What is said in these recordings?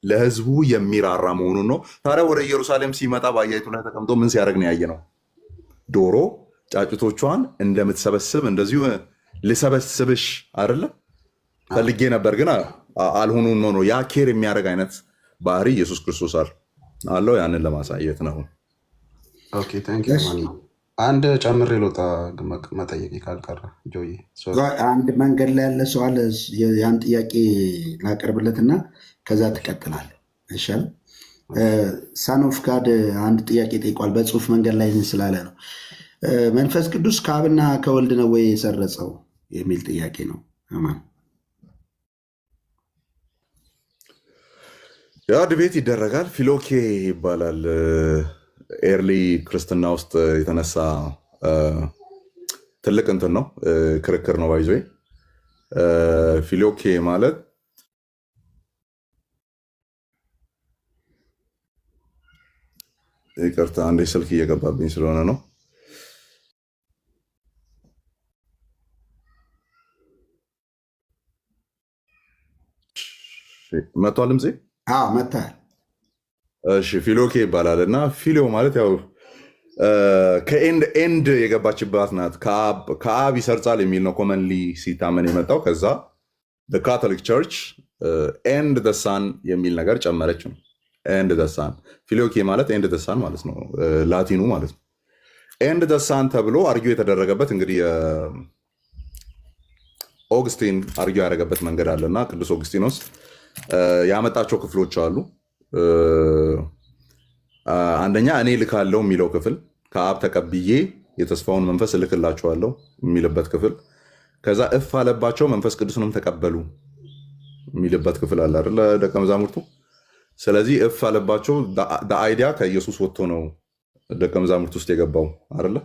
ለህዝቡ የሚራራ መሆኑን ነው። ታዲያ ወደ ኢየሩሳሌም ሲመጣ በአህያይቱ ላይ ተቀምጦ ምን ሲያደርግ ነው ያየ ነው? ዶሮ ጫጩቶቿን እንደምትሰበስብ እንደዚሁ ልሰበስብሽ አይደለ ፈልጌ ነበር ግን አልሆኑም ነው። ያ ኬር የሚያደርግ አይነት ባህሪ ኢየሱስ ክርስቶስ አለው። ያንን ለማሳየት ነው። ኦኬ ታንክ ዩ ማኒ። አንድ ጨምሬ ልወጣ መጠየቅ ካልቀረ ጆይ አንድ መንገድ ላይ ያለ ሰው አለ። ያን ጥያቄ ላቀርብለትና ከዛ ትቀጥላል ይሻል። ሳኖፍ ጋድ አንድ ጥያቄ ጠይቋል። በጽሁፍ መንገድ ላይ ስላለ ነው። መንፈስ ቅዱስ ከአብና ከወልድ ነው ወይ የሰረጸው የሚል ጥያቄ ነው። አማን ያ ድቤት ይደረጋል። ፊሎኬ ይባላል። ኤርሊ ክርስትና ውስጥ የተነሳ ትልቅ እንትን ነው፣ ክርክር ነው። ባይዞ ፊሎኬ ማለት ይቅርታ አንዴ ስልክ እየገባብኝ ስለሆነ ነው። መቷል ድምፄ? መታል። እሺ ፊሎኬ ይባላል እና ፊሎ ማለት ያው ከኤንድ የገባችባት ናት። ከአብ ይሰርጻል የሚል ነው ኮመንሊ ሲታመን የመጣው። ከዛ ካቶሊክ ቸርች ኤንድ ደሳን የሚል ነገር ጨመረች ነው። ኤንድ ደሳን ፊሎኬ ማለት ኤንድ ደሳን ማለት ነው፣ ላቲኑ ማለት ነው። ኤንድ ደሳን ተብሎ አርጊው የተደረገበት እንግዲህ ኦግስቲን አርጊው ያደረገበት መንገድ አለ እና ቅዱስ ኦግስቲኖስ ያመጣቸው ክፍሎች አሉ። አንደኛ እኔ ልካለው የሚለው ክፍል፣ ከአብ ተቀብዬ የተስፋውን መንፈስ እልክላቸዋለሁ የሚልበት ክፍል፣ ከዛ እፍ አለባቸው መንፈስ ቅዱስንም ተቀበሉ የሚልበት ክፍል አለ አይደለ ደቀ መዛሙርቱ። ስለዚህ እፍ አለባቸው አይዲያ ከኢየሱስ ወጥቶ ነው ደቀ መዛሙርት ውስጥ የገባው አይደለ።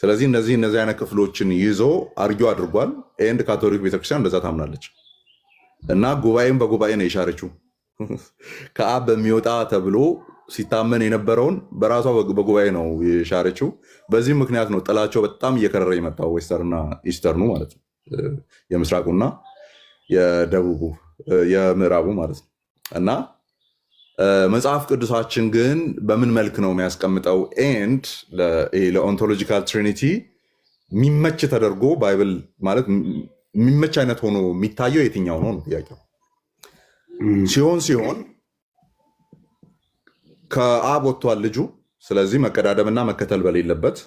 ስለዚህ እነዚህ አይነት ክፍሎችን ይዞ አርጊው አድርጓል። ኤንድ ካቶሊክ ቤተክርስቲያን እንደዛ ታምናለች እና ጉባኤም በጉባኤ ነው የሻረችው። ከአብ በሚወጣ ተብሎ ሲታመን የነበረውን በራሷ በጉባኤ ነው የሻረችው። በዚህ ምክንያት ነው ጥላቸው በጣም እየከረረ የመጣው ዌስተርና ኢስተርኑ ማለት ነው፣ የምስራቁና የደቡቡ የምዕራቡ ማለት ነው። እና መጽሐፍ ቅዱሳችን ግን በምን መልክ ነው የሚያስቀምጠው? ኤንድ ለኦንቶሎጂካል ትሪኒቲ የሚመች ተደርጎ ባይብል ማለት የሚመች አይነት ሆኖ የሚታየው የትኛው ነው ጥያቄው። ሲሆን ከአብ ወጥቷል ልጁ። ስለዚህ መቀዳደምና መከተል በሌለበት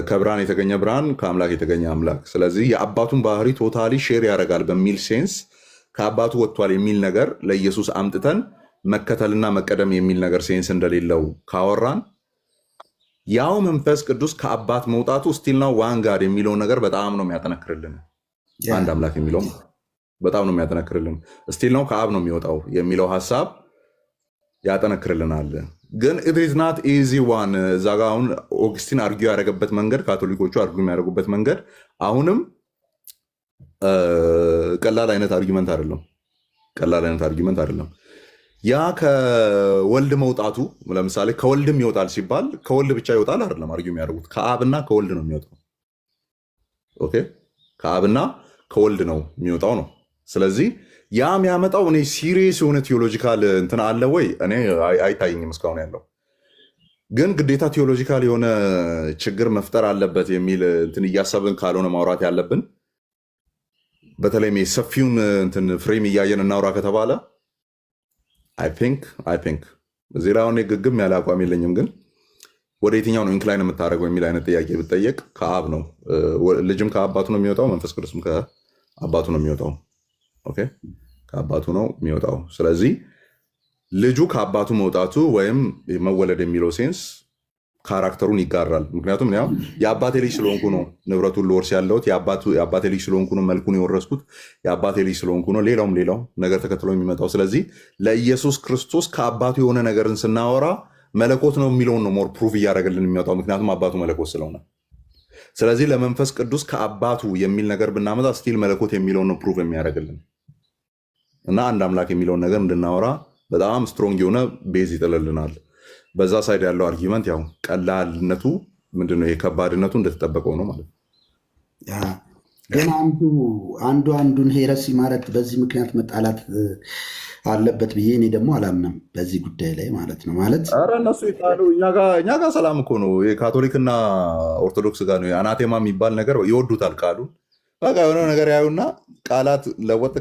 ከብርሃን የተገኘ ብርሃን፣ ከአምላክ የተገኘ አምላክ። ስለዚህ የአባቱን ባህሪ ቶታሊ ሼር ያደርጋል በሚል ሴንስ ከአባቱ ወጥቷል የሚል ነገር ለኢየሱስ አምጥተን መከተልና መቀደም የሚል ነገር ሴንስ እንደሌለው ካወራን፣ ያው መንፈስ ቅዱስ ከአባት መውጣቱ ስቲል ነው ዋን ጋድ የሚለውን ነገር በጣም ነው የሚያጠነክርልን። አንድ አምላክ የሚለው በጣም ነው የሚያጠነክርልን። ስቲል ነው ከአብ ነው የሚወጣው የሚለው ሀሳብ ያጠነክርልናል። ግን ኢት ናት ኢዚ ዋን። እዛ ጋ አሁን ኦግስቲን አርጊው ያደረገበት መንገድ፣ ካቶሊኮቹ አርጊው የሚያደርጉበት መንገድ አሁንም ቀላል አይነት አርጊመንት አይደለም። ያ ከወልድ መውጣቱ ለምሳሌ ከወልድም ይወጣል ሲባል ከወልድ ብቻ ይወጣል አይደለም አርጊው የሚያደርጉት፣ ከአብና ከወልድ ነው የሚወጣው። ኦኬ ከአብና ከወልድ ነው የሚወጣው ነው። ስለዚህ ያ የሚያመጣው እኔ ሲሪየስ የሆነ ቴዎሎጂካል እንትን አለ ወይ? እኔ አይታይኝም እስካሁን ያለው። ግን ግዴታ ቴዎሎጂካል የሆነ ችግር መፍጠር አለበት የሚል እንትን እያሰብን ካልሆነ ማውራት ያለብን፣ በተለይም ሰፊውን እንትን ፍሬም እያየን እናውራ ከተባለ አይ ቲንክ እዚህ ላይ አሁን ግግም ያለ አቋም የለኝም። ግን ወደ የትኛው ነው ኢንክላይን የምታደርገው የሚል አይነት ጥያቄ ብጠየቅ ከአብ ነው። ልጅም ከአባቱ ነው የሚወጣው፣ መንፈስ ቅዱስም ከአባቱ ነው የሚወጣው። ኦኬ ከአባቱ ነው የሚወጣው። ስለዚህ ልጁ ከአባቱ መውጣቱ ወይም መወለድ የሚለው ሴንስ ካራክተሩን ይጋራል። ምክንያቱም ያው የአባቴ ልጅ ስለሆንኩ ነው ንብረቱን ልወርስ ያለሁት፣ የአባቴ ልጅ ስለሆንኩ ነው መልኩን የወረስኩት፣ የአባቴ ልጅ ስለሆንኩ ነው ሌላው ነገር ተከትሎ የሚመጣው። ስለዚህ ለኢየሱስ ክርስቶስ ከአባቱ የሆነ ነገርን ስናወራ መለኮት ነው የሚለውን ነው ሞር ፕሩፍ እያደረገልን የሚወጣው፣ ምክንያቱም አባቱ መለኮት ስለሆነ። ስለዚህ ለመንፈስ ቅዱስ ከአባቱ የሚል ነገር ብናመጣ ስቲል መለኮት የሚለውን ነው ፕሩፍ የሚያደርግልን እና አንድ አምላክ የሚለውን ነገር እንድናወራ በጣም ስትሮንግ የሆነ ቤዝ ይጥልልናል። በዛ ሳይድ ያለው አርጊመንት ያው ቀላልነቱ ምንድነው የከባድነቱ እንደተጠበቀው ነው ማለት ነው። ግን አንዱን ሄረሲ ማለት በዚህ ምክንያት መጣላት አለበት ብዬ እኔ ደግሞ አላምንም በዚህ ጉዳይ ላይ ማለት ነው። ማለት ኧረ እነሱ ይጣሉ፣ እኛ ጋር ሰላም እኮ ነው። የካቶሊክና ኦርቶዶክስ ጋር ነው አናቴማ የሚባል ነገር ይወዱታል። ቃሉን በቃ የሆነ ነገር ያዩና ቃላት ለወጥ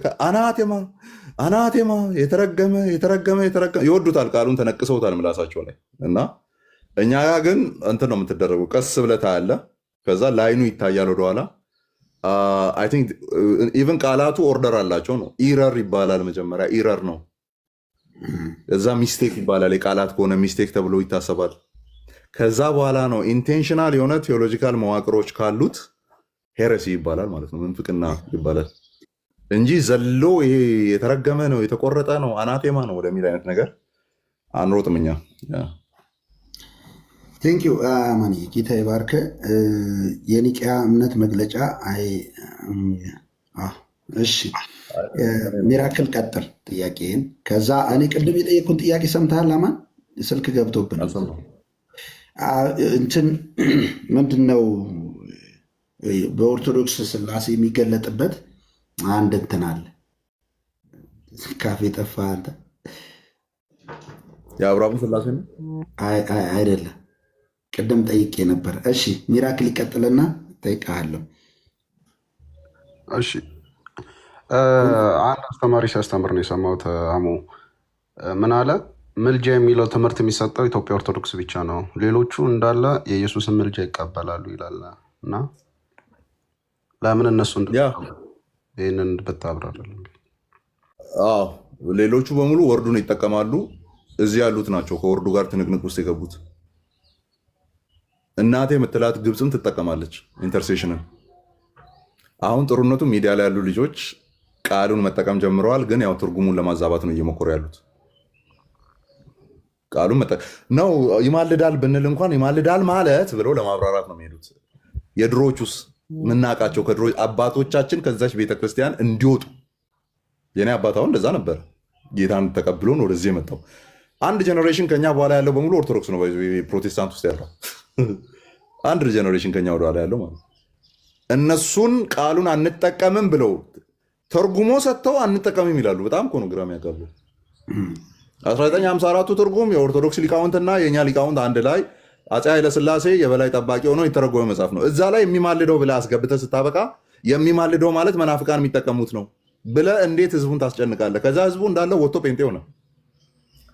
አናቴማ የተረገመ ይወዱታል። ቃሉን ተነቅሰውታል ምላሳቸው ላይ እና እኛ ጋር ግን እንትን ነው የምትደረገው። ቀስ ብለህ ታያለህ፣ ከዛ ላይኑ ይታያል ወደኋላ። አይ ቲንክ ኢቨን ቃላቱ ኦርደር አላቸው ነው። ኢረር ይባላል መጀመሪያ ኢረር ነው፣ እዛ ሚስቴክ ይባላል። የቃላት ከሆነ ሚስቴክ ተብሎ ይታሰባል። ከዛ በኋላ ነው ኢንቴንሽናል የሆነ ቴዎሎጂካል መዋቅሮች ካሉት ሄረሲ ይባላል ማለት ነው፣ ምንፍቅና ይባላል እንጂ ዘሎ ይሄ የተረገመ ነው የተቆረጠ ነው አናቴማ ነው ወደሚል አይነት ነገር አንሮጥም እኛ። ቴንኪው አማኒ ጌታ ይባርከ። የኒቅያ እምነት መግለጫ እሺ፣ ሚራክል ቀጥል ጥያቄን። ከዛ እኔ ቅድም የጠየኩን ጥያቄ ሰምተሃል አማን? ስልክ ገብቶብን እንትን ምንድን ነው በኦርቶዶክስ ስላሴ የሚገለጥበት አንድ እንትን አለ። ካፌ ጠፋ አንተ። የአብርሃሙ ስላሴ ነው አይደለም? ቅድም ጠይቄ ነበር። እሺ ሚራክል ይቀጥልና ጠይቃለሁ። እሺ አንድ አስተማሪ ሲያስተምር ነው የሰማሁት። አሙ ምን አለ? ምልጃ የሚለው ትምህርት የሚሰጠው ኢትዮጵያ ኦርቶዶክስ ብቻ ነው፣ ሌሎቹ እንዳለ የኢየሱስን ምልጃ ይቀበላሉ ይላል። እና ለምን እነሱ ይህንን ብታብራራለን። ሌሎቹ በሙሉ ወርዱን ይጠቀማሉ። እዚህ ያሉት ናቸው ከወርዱ ጋር ትንቅንቅ ውስጥ የገቡት። እናቴ የምትላት ግብፅም ትጠቀማለች ኢንተርሴሽንን። አሁን ጥሩነቱ ሚዲያ ላይ ያሉ ልጆች ቃሉን መጠቀም ጀምረዋል፣ ግን ያው ትርጉሙን ለማዛባት ነው እየሞከሩ ያሉት። ቃሉን ነው ይማልዳል ብንል እንኳን ይማልዳል ማለት ብለው ለማብራራት ነው የሚሄዱት። የድሮቹስ ምናቃቸው ከድሮ አባቶቻችን ከዛች ቤተክርስቲያን እንዲወጡ የኔ አባታውን እንደዛ ነበር። ጌታን ተቀብሎን ወደዚህ የመጣው አንድ ጀኔሬሽን ከኛ በኋላ ያለው በሙሉ ኦርቶዶክስ ነው። ፕሮቴስታንት ውስጥ ያለው አንድ ጀኔሬሽን ከኛ ወደኋላ ያለው ማለት እነሱን ቃሉን አንጠቀምም ብለው ተርጉሞ ሰጥተው አንጠቀምም ይላሉ። በጣም እኮ ነው ግራ የሚያጋቡ። 1954ቱ ትርጉም የኦርቶዶክስ ሊቃውንትና የእኛ ሊቃውንት አንድ ላይ አፄ ኃይለሥላሴ የበላይ ጠባቂ ሆነው የተረጎመ መጽሐፍ ነው። እዛ ላይ የሚማልደው ብለህ አስገብተህ ስታበቃ የሚማልደው ማለት መናፍቃን የሚጠቀሙት ነው ብለህ እንዴት ህዝቡን ታስጨንቃለህ? ከዛ ህዝቡ እንዳለ ወጥቶ ጴንጤ ሆነ።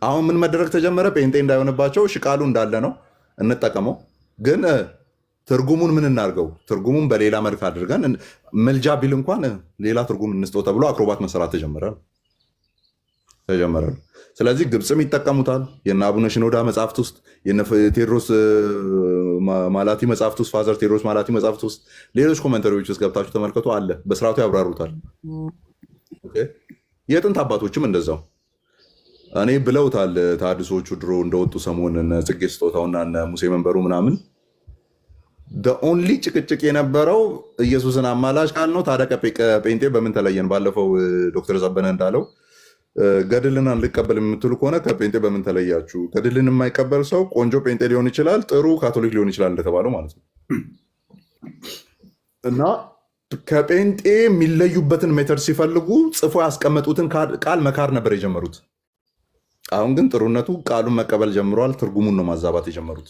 አሁን ምን መደረግ ተጀመረ? ጴንጤ እንዳይሆንባቸው ቃሉ እንዳለ ነው እንጠቀመው፣ ግን ትርጉሙን ምን እናርገው? ትርጉሙን በሌላ መልክ አድርገን መልጃ ቢል እንኳን ሌላ ትርጉም እንስጠው ተብሎ አክሮባት መሰራት ተጀመረ። ስለዚህ ግብፅም ይጠቀሙታል። የነ አቡነ ሽኖዳ መጽሐፍት ውስጥ የነ ቴዎድሮስ ማላቲ መጽሐፍት ውስጥ ፋዘር ቴዎድሮስ ማላቲ መጽሐፍት ውስጥ ሌሎች ኮመንተሪዎች ውስጥ ገብታችሁ ተመልከቱ። አለ በስርዓቱ ያብራሩታል። የጥንት አባቶችም እንደዛው እኔ ብለውታል። ተሐድሶቹ ድሮ እንደወጡ ሰሞን እነ ጽጌ ስጦታውና እነ ሙሴ መንበሩ ምናምን ኦንሊ ጭቅጭቅ የነበረው ኢየሱስን አማላጅ ቃል ነው። ታዲያ ከጴንጤ በምን ተለየን? ባለፈው ዶክተር ዘበነ እንዳለው ገድልን አንቀበል የምትሉ ከሆነ ከጴንጤ በምን ተለያችሁ? ገድልን የማይቀበል ሰው ቆንጆ ጴንጤ ሊሆን ይችላል፣ ጥሩ ካቶሊክ ሊሆን ይችላል እንደተባለው ማለት ነው። እና ከጴንጤ የሚለዩበትን ሜተድ ሲፈልጉ ጽፎ ያስቀመጡትን ቃል መካር ነበር የጀመሩት። አሁን ግን ጥሩነቱ ቃሉን መቀበል ጀምረዋል። ትርጉሙን ነው ማዛባት የጀመሩት።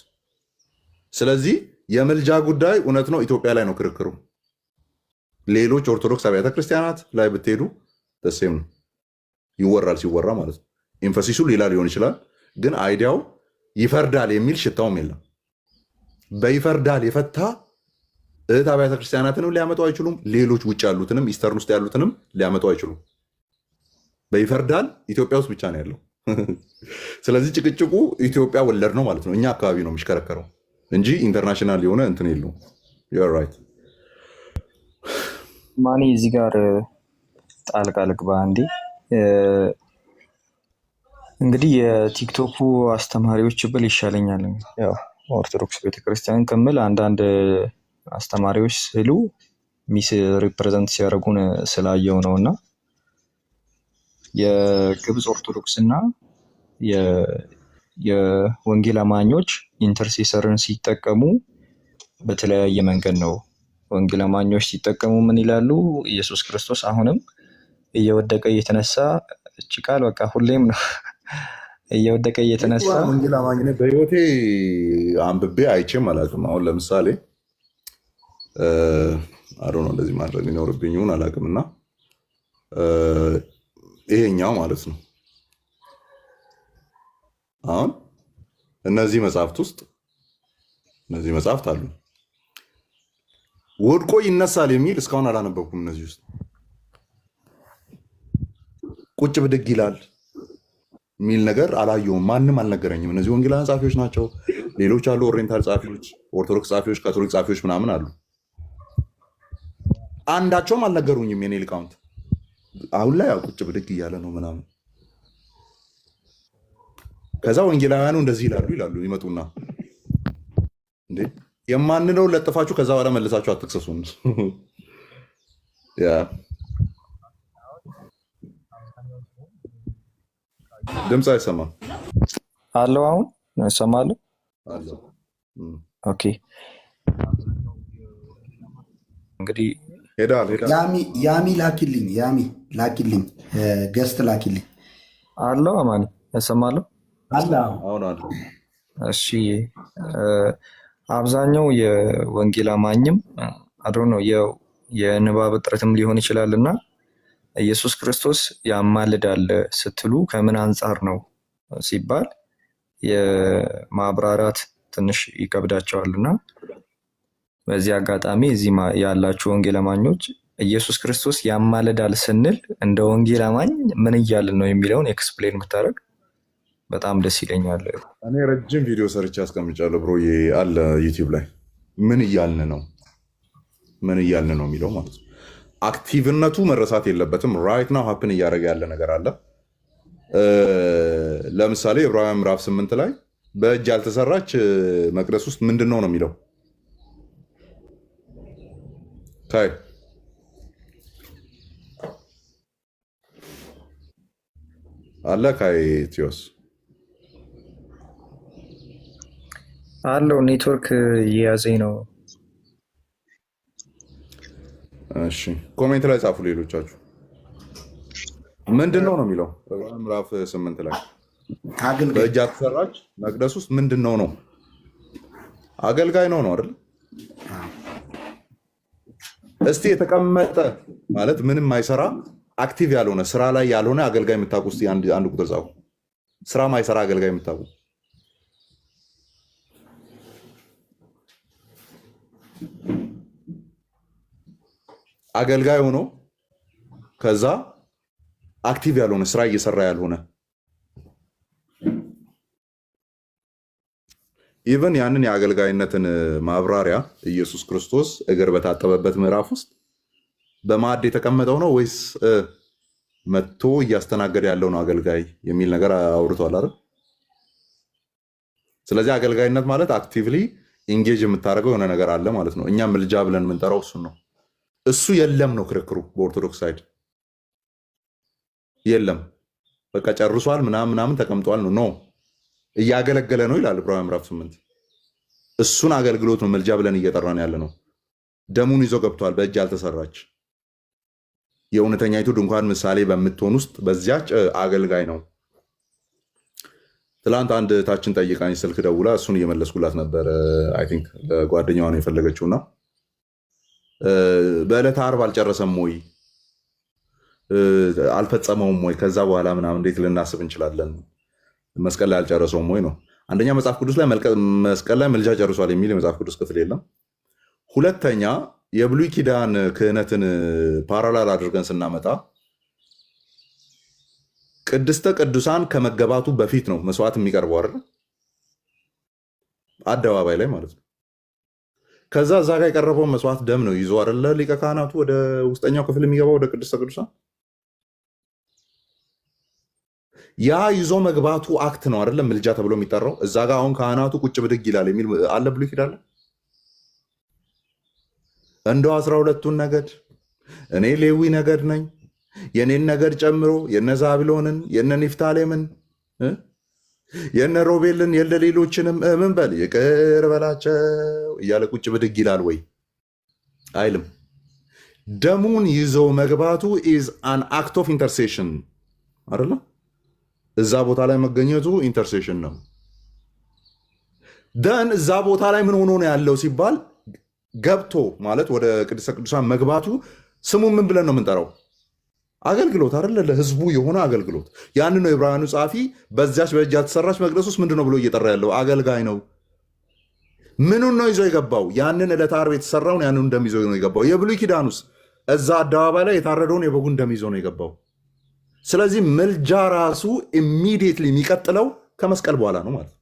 ስለዚህ የምልጃ ጉዳይ እውነት ነው ኢትዮጵያ ላይ ነው ክርክሩ። ሌሎች ኦርቶዶክስ አብያተ ክርስቲያናት ላይ ብትሄዱ ደሴም ነው ይወራል። ሲወራ ማለት ነው ኢንፈሲሱ ሌላ ሊሆን ይችላል፣ ግን አይዲያው ይፈርዳል የሚል ሽታውም የለም። በይፈርዳል የፈታ እህት አብያተ ክርስቲያናትንም ሊያመጡ አይችሉም። ሌሎች ውጭ ያሉትንም ኢስተርን ውስጥ ያሉትንም ሊያመጡ አይችሉም። በይፈርዳል ኢትዮጵያ ውስጥ ብቻ ነው ያለው። ስለዚህ ጭቅጭቁ ኢትዮጵያ ወለድ ነው ማለት ነው። እኛ አካባቢ ነው የሚሽከረከረው እንጂ ኢንተርናሽናል የሆነ እንትን የለውም። ራይት ማኔ እዚህ ጋር ጣልቃ ልግባ እንዴ? እንግዲህ የቲክቶኩ አስተማሪዎች ብል ይሻለኛል። ያው ኦርቶዶክስ ቤተክርስቲያን ከምል አንዳንድ አስተማሪዎች ስሉ ሚስ ሪፕሬዘንት ሲያደርጉን ስላየው ነው። እና የግብፅ ኦርቶዶክስ እና የወንጌል አማኞች ኢንተርሴሰርን ሲጠቀሙ በተለያየ መንገድ ነው ወንጌል አማኞች ሲጠቀሙ ምን ይላሉ? ኢየሱስ ክርስቶስ አሁንም እየወደቀ እየተነሳ፣ እቺ ቃል በቃ ሁሌም ነው እየወደቀ እየተነሳ። ወንጌል አማኝ ነኝ በህይወቴ አንብቤ አይቼም አላውቅም። አሁን ለምሳሌ አሮ ነው እንደዚህ ማድረግ ይኖርብኝ ይሁን አላውቅም። እና ይሄኛው ማለት ነው አሁን እነዚህ መጽሐፍት ውስጥ እነዚህ መጽሐፍት አሉ ወድቆ ይነሳል የሚል እስካሁን አላነበብኩም። እነዚህ ውስጥ ቁጭ ብድግ ይላል የሚል ነገር አላየሁም። ማንም አልነገረኝም። እነዚህ ወንጌላውያን ጸሐፊዎች ናቸው። ሌሎች አሉ፣ ኦሪየንታል ጸሐፊዎች፣ ኦርቶዶክስ ጸሐፊዎች፣ ካቶሊክ ጸሐፊዎች ምናምን አሉ። አንዳቸውም አልነገሩኝም። የኔ ሊቃውንት አሁን ላይ ያው ቁጭ ብድግ እያለ ነው ምናምን። ከዛ ወንጌላውያኑ እንደዚህ ይላሉ ይመጡና እንዴ የማንለው ለጥፋችሁ ከዛ በኋላ መልሳችሁ አትክሰሱን። ያ ድምፅ አይሰማም አለው። አሁን እሰማለሁ። አለው። ኦኬ እንግዲህ ሄዳል። ያሚ ላኪልኝ ገስት ላኪልኝ አለው። አማኒ እሰማለሁ። አሁን አለ። እሺ አብዛኛው የወንጌል አማኝም አድሮ ነው የንባብ እጥረትም ሊሆን ይችላል እና ኢየሱስ ክርስቶስ ያማልዳል ስትሉ ከምን አንጻር ነው ሲባል የማብራራት ትንሽ ይከብዳቸዋል እና በዚህ አጋጣሚ እዚህ ያላችሁ ወንጌል አማኞች ኢየሱስ ክርስቶስ ያማልዳል ስንል እንደ ወንጌል አማኝ ምን እያልን ነው የሚለውን ኤክስፕሌን ብታደርግ በጣም ደስ ይለኛል። እኔ ረጅም ቪዲዮ ሰርቼ አስቀምጫለሁ ብሮ አለ ዩቲዩብ ላይ ምን እያልን ነው የሚለው ማለት ነው። አክቲቭነቱ መረሳት የለበትም። ራይት ናው ሀፕን እያደረገ ያለ ነገር አለ። ለምሳሌ ዕብራውያን ምዕራፍ 8 ላይ በእጅ ያልተሰራች መቅደስ ውስጥ ምንድን ነው የሚለው ታይ አለ ካይ ቲዮስ አለው ኔትወርክ እየያዘኝ ነው። እሺ ኮሜንት ላይ ጻፉ ሌሎቻችሁ። ምንድን ነው የሚለው ምዕራፍ 8 ላይ በእጅ ያልተሰራች መቅደስ ውስጥ ምንድን ነው? አገልጋይ ነው አይደል? እስቲ የተቀመጠ ማለት ምንም ማይሰራ አክቲቭ ያልሆነ ስራ ላይ ያልሆነ አገልጋይ የምታውቁ እስቲ አንድ ቁጥር ጻፉ። ስራ ማይሰራ አገልጋይ የምታውቁ አገልጋይ ሆኖ ከዛ አክቲቭ ያልሆነ ስራ እየሰራ ያልሆነ ኢቨን ያንን የአገልጋይነትን ማብራሪያ ኢየሱስ ክርስቶስ እግር በታጠበበት ምዕራፍ ውስጥ በማዕድ የተቀመጠው ነው ወይስ መጥቶ እያስተናገደ ያለው ነው አገልጋይ የሚል ነገር አውርቷል አይደል? ስለዚህ አገልጋይነት ማለት አክቲቭሊ ኢንጌጅ የምታደርገው የሆነ ነገር አለ ማለት ነው። እኛ ምልጃ ብለን የምንጠራው እሱን ነው። እሱ የለም ነው ክርክሩ በኦርቶዶክስ ሳይድ የለም። በቃ ጨርሷል ምናምን ተቀምጧል ነው እያገለገለ ነው ይላል ዕብራውያን ምዕራፍ 8። እሱን አገልግሎት ነው ምልጃ ብለን እየጠራን ያለ ነው። ደሙን ይዞ ገብቷል በእጅ ያልተሰራች የእውነተኛይቱ ድንኳን ምሳሌ በምትሆን ውስጥ በዚያች አገልጋይ ነው። ትላንት አንድ ታችን ጠይቃኝ ስልክ ደውላ እሱን እየመለስኩላት ነበር። አይ ቲንክ ለጓደኛዋ ነው የፈለገችውና በዕለተ ዓርብ አልጨረሰም ወይ አልፈጸመውም ወይ ከዛ በኋላ ምናምን እንዴት ልናስብ እንችላለን? መስቀል ላይ አልጨረሰውም ወይ ነው። አንደኛ መጽሐፍ ቅዱስ ላይ መስቀል ላይ ምልጃ ጨርሷል የሚል የመጽሐፍ ቅዱስ ክፍል የለም። ሁለተኛ የብሉይ ኪዳን ክህነትን ፓራላል አድርገን ስናመጣ ቅድስተ ቅዱሳን ከመገባቱ በፊት ነው መስዋዕት የሚቀርበው አይደል? አደባባይ ላይ ማለት ነው። ከዛ እዛ ጋር የቀረበውን መስዋዕት ደም ነው ይዞ አይደለ ሊቀ ካህናቱ ወደ ውስጠኛው ክፍል የሚገባው ወደ ቅድስተ ቅዱሳን። ያ ይዞ መግባቱ አክት ነው አይደለም ምልጃ ተብሎ የሚጠራው። እዛ ጋር አሁን ካህናቱ ቁጭ ብድግ ይላል የሚል አለ ብሉይ ኪዳን ላይ። እንደው 12ቱን ነገድ እኔ ሌዊ ነገድ ነኝ የኔን ነገድ ጨምሮ የነ ዛብሎንን የነ ኒፍታሌምን የነ ሮቤልን የለ ሌሎችንም ምን በል ይቅር በላቸው እያለ ቁጭ ብድግ ይላል ወይ? አይልም። ደሙን ይዘው መግባቱ ኢዝ አን አክት ኦፍ ኢንተርሴሽን አይደለም። እዛ ቦታ ላይ መገኘቱ ኢንተርሴሽን ነው። ደን እዛ ቦታ ላይ ምን ሆኖ ነው ያለው ሲባል ገብቶ ማለት ወደ ቅድስተ ቅዱሳን መግባቱ ስሙ ምን ብለን ነው የምንጠራው? አገልግሎት አይደለ? ለህዝቡ የሆነ አገልግሎት። ያን ነው የዕብራውያኑ ጸሐፊ በዚያች በእጅ ያልተሰራች መቅደስ ውስጥ ምንድን ነው ብሎ እየጠራ ያለው? አገልጋይ ነው። ምኑን ነው ይዞ የገባው? ያንን ዕለተ ዓርብ የተሰራውን ያንን ደም ይዞ ነው የገባው። የብሉይ ኪዳኑስ እዛ አደባባይ ላይ የታረደውን የበጉን ደም ይዞ ነው የገባው። ስለዚህ ምልጃ ራሱ ኢሚዲየትሊ የሚቀጥለው ከመስቀል በኋላ ነው ማለት ነው።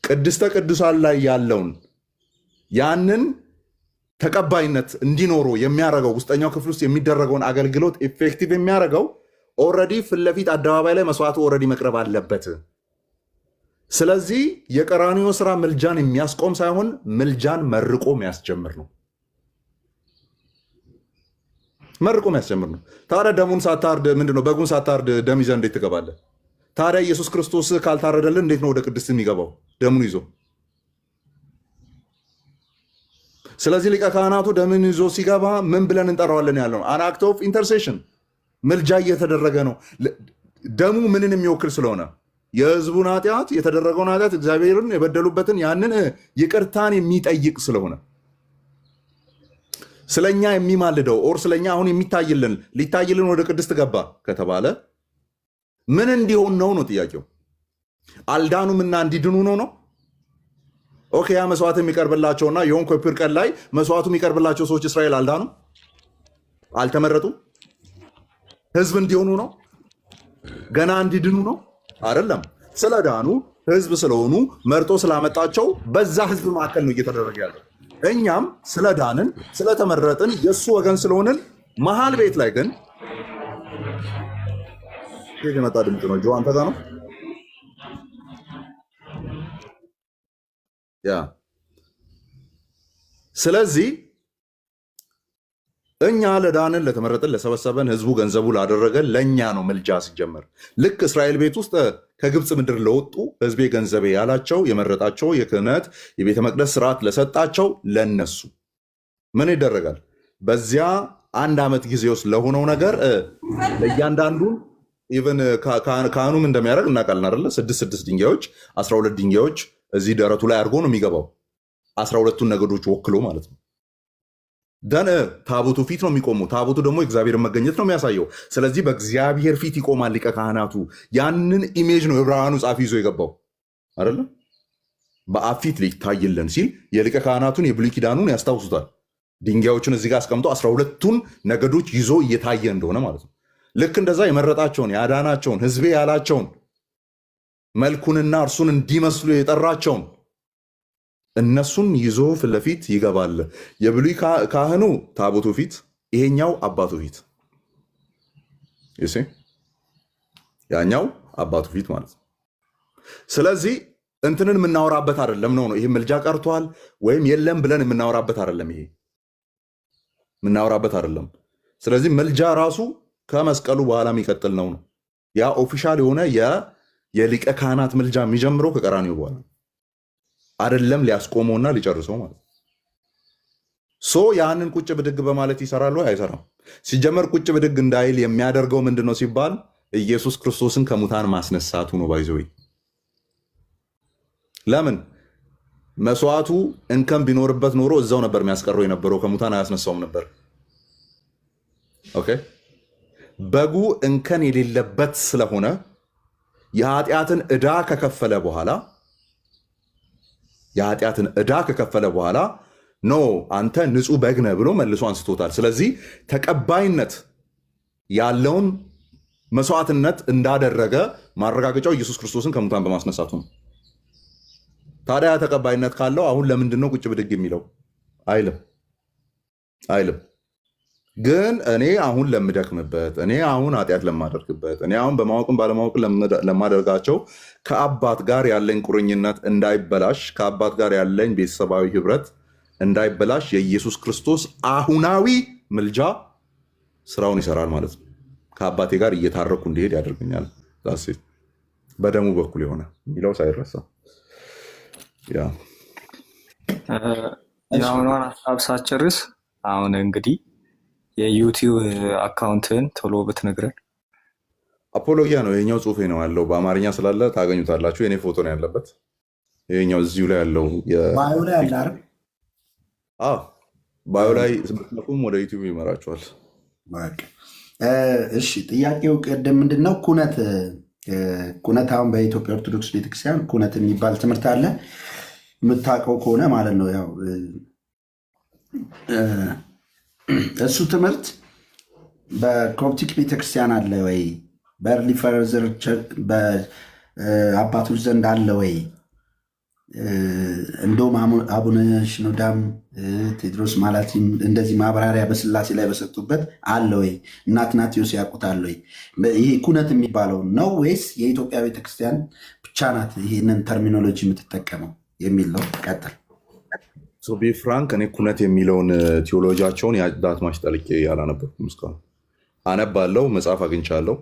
ቅድስተ ቅዱሳን ላይ ያለውን ያንን ተቀባይነት እንዲኖረው የሚያደርገው ውስጠኛው ክፍል ውስጥ የሚደረገውን አገልግሎት ኢፌክቲቭ የሚያደርገው ኦልሬዲ ፊት ለፊት አደባባይ ላይ መስዋዕቱ ኦልሬዲ መቅረብ አለበት። ስለዚህ የቀራንዮ ስራ ምልጃን የሚያስቆም ሳይሆን ምልጃን መርቆ የሚያስጀምር ነው። መርቆ የሚያስጀምር ነው። ታዲያ ደሙን ሳታርድ ምንድነው በጉን ሳታርድ ደም ይዘህ እንዴት ትገባለህ? ታዲያ ኢየሱስ ክርስቶስ ካልታረደልን እንዴት ነው ወደ ቅድስት የሚገባው ደሙን ይዞ? ስለዚህ ሊቀ ካህናቱ ደምን ይዞ ሲገባ ምን ብለን እንጠራዋለን? ያለው አን አክት ኦፍ ኢንተርሴሽን፣ ምልጃ እየተደረገ ነው። ደሙ ምንን የሚወክል ስለሆነ የህዝቡን ኃጢአት፣ የተደረገውን ኃጢአት፣ እግዚአብሔርን የበደሉበትን ያንን ይቅርታን የሚጠይቅ ስለሆነ ስለኛ የሚማልደው ኦር ስለኛ አሁን የሚታይልን ሊታይልን ወደ ቅድስት ገባ ከተባለ ምን እንዲሆን ነው ነው ጥያቄው። አልዳኑምና እንዲድኑ ነው። ኦኬ፣ ያ መስዋዕት የሚቀርብላቸውና የሆን ኮፒር ቀን ላይ መስዋዕቱ የሚቀርብላቸው ሰዎች እስራኤል አልዳኑ አልተመረጡም። ህዝብ እንዲሆኑ ነው፣ ገና እንዲድኑ ነው አይደለም። ስለዳኑ ህዝብ ስለሆኑ መርጦ ስላመጣቸው በዛ ህዝብ መካከል ነው እየተደረገ ያለው። እኛም ስለዳንን ስለተመረጥን የእሱ ወገን ስለሆንን መሀል ቤት ላይ ግን የመጣ ድምፅ ነው። ጆ አንተ ጋር ነው ያ። ስለዚህ እኛ ለዳንን ለተመረጥን ለሰበሰበን ህዝቡ ገንዘቡ ላደረገን ለእኛ ነው ምልጃ ሲጀመር። ልክ እስራኤል ቤት ውስጥ ከግብፅ ምድር ለወጡ ህዝቤ ገንዘቤ ያላቸው የመረጣቸው የክህነት የቤተ መቅደስ ስርዓት ለሰጣቸው ለነሱ ምን ይደረጋል? በዚያ አንድ ዓመት ጊዜ ውስጥ ለሆነው ነገር ለእያንዳንዱን ኢቨን ካህኑም እንደሚያደርግ እናውቃለን አይደለ? 6 ድንጋዮች 12 ድንጋዮች እዚህ ደረቱ ላይ አድርጎ ነው የሚገባው 12ቱን ነገዶች ወክሎ ማለት ነው። ደን ታቦቱ ፊት ነው የሚቆመው። ታቦቱ ደግሞ የእግዚአብሔርን መገኘት ነው የሚያሳየው። ስለዚህ በእግዚአብሔር ፊት ይቆማል ሊቀ ካህናቱ። ያንን ኢሜጅ ነው የዕብራውያኑ ጻፊ ይዞ የገባው አይደለ? በአብ ፊት ሊታይልን ሲል የሊቀ ካህናቱን የብሉይ ኪዳኑን ያስታውሱታል። ድንጋዮችን እዚህ ጋር አስቀምጦ 12ቱን ነገዶች ይዞ እየታየ እንደሆነ ማለት ነው። ልክ እንደዛ የመረጣቸውን ያዳናቸውን ህዝቤ ያላቸውን መልኩንና እርሱን እንዲመስሉ የጠራቸውን እነሱን ይዞ ፊት ለፊት ይገባል። የብሉይ ካህኑ ታቦቱ ፊት፣ ይሄኛው አባቱ ፊት፣ ያኛው አባቱ ፊት ማለት ነው። ስለዚህ እንትንን የምናወራበት አይደለም ነው ይሄ ምልጃ ቀርቷል ወይም የለም ብለን የምናወራበት አይደለም። ይሄ የምናወራበት አይደለም። ስለዚህ ምልጃ ራሱ ከመስቀሉ በኋላ የሚቀጥል ነው። ያ ኦፊሻል የሆነ የሊቀ ካህናት ምልጃ የሚጀምረው ከቀራንዮ በኋላ አይደለም፣ ሊያስቆመውና ሊጨርሰው ማለት ነው። ያንን ቁጭ ብድግ በማለት ይሰራሉ አይሰራም? ሲጀመር ቁጭ ብድግ እንዳይል የሚያደርገው ምንድን ነው ሲባል ኢየሱስ ክርስቶስን ከሙታን ማስነሳቱ ነው። ባይዘወይ ለምን መስዋዕቱ እንከን ቢኖርበት ኖሮ እዛው ነበር የሚያስቀረው የነበረው፣ ከሙታን አያስነሳውም ነበር። ኦኬ፣ በጉ እንከን የሌለበት ስለሆነ የኃጢአትን ዕዳ ከከፈለ በኋላ ኖ አንተ ንጹህ በግ ነህ ብሎ መልሶ አንስቶታል። ስለዚህ ተቀባይነት ያለውን መስዋዕትነት እንዳደረገ ማረጋገጫው ኢየሱስ ክርስቶስን ከሙታን በማስነሳቱ ነው። ታዲያ ተቀባይነት ካለው አሁን ለምንድን ነው ቁጭ ብድግ የሚለው? አይልም። ግን እኔ አሁን ለምደክምበት፣ እኔ አሁን ኃጢአት ለማደርግበት፣ እኔ አሁን በማወቅም ባለማወቅ ለማደርጋቸው ከአባት ጋር ያለኝ ቁርኝነት እንዳይበላሽ፣ ከአባት ጋር ያለኝ ቤተሰባዊ ህብረት እንዳይበላሽ የኢየሱስ ክርስቶስ አሁናዊ ምልጃ ስራውን ይሰራል ማለት ነው። ከአባቴ ጋር እየታረኩ እንዲሄድ ያደርገኛል። በደሙ በኩል የሆነ የሚለው ሳይረሳ የአሁኗን ሀሳብ ሳትጨርስ አሁን እንግዲህ የዩቲዩብ አካውንትን ቶሎ ብትነግረን። አፖሎጊያ ነው ይሄኛው ጽሁፌ ነው ያለው። በአማርኛ ስላለ ታገኙታላችሁ። የኔ ፎቶ ነው ያለበት። ይሄኛው እዚሁ ላይ ያለው ባዮ ላይ አለ አይደል? ባዮ ላይ ስትነኩም ወደ ዩቲዩብ ይመራችኋል። እሺ፣ ጥያቄው ቅድም ምንድነው? ኩነት አሁን በኢትዮጵያ ኦርቶዶክስ ቤተክርስቲያን ኩነት የሚባል ትምህርት አለ። የምታውቀው ከሆነ ማለት ነው። ያው እሱ ትምህርት በኮፕቲክ ቤተክርስቲያን አለ ወይ? በርሊ ፈርዘር በአባቶች ዘንድ አለ ወይ? እንደውም አቡነ ሽኖዳም ቴዎድሮስ ማላቲም እንደዚህ ማብራሪያ በስላሴ ላይ በሰጡበት አለ ወይ? እና አትናቴዎስ ያውቁታል ወይ? ይሄ ኩነት የሚባለው ነው ወይስ የኢትዮጵያ ቤተክርስቲያን ብቻ ናት ይህንን ተርሚኖሎጂ የምትጠቀመው የሚል ነው። ቀጥል። ቢ ፍራንክ፣ እኔ ኩነት የሚለውን ቴዎሎጂያቸውን ዳትማሽ ጠልቄ ያላነበብኩም። እስካሁን አነባለሁ፣ መጽሐፍ አግኝቻለሁ፣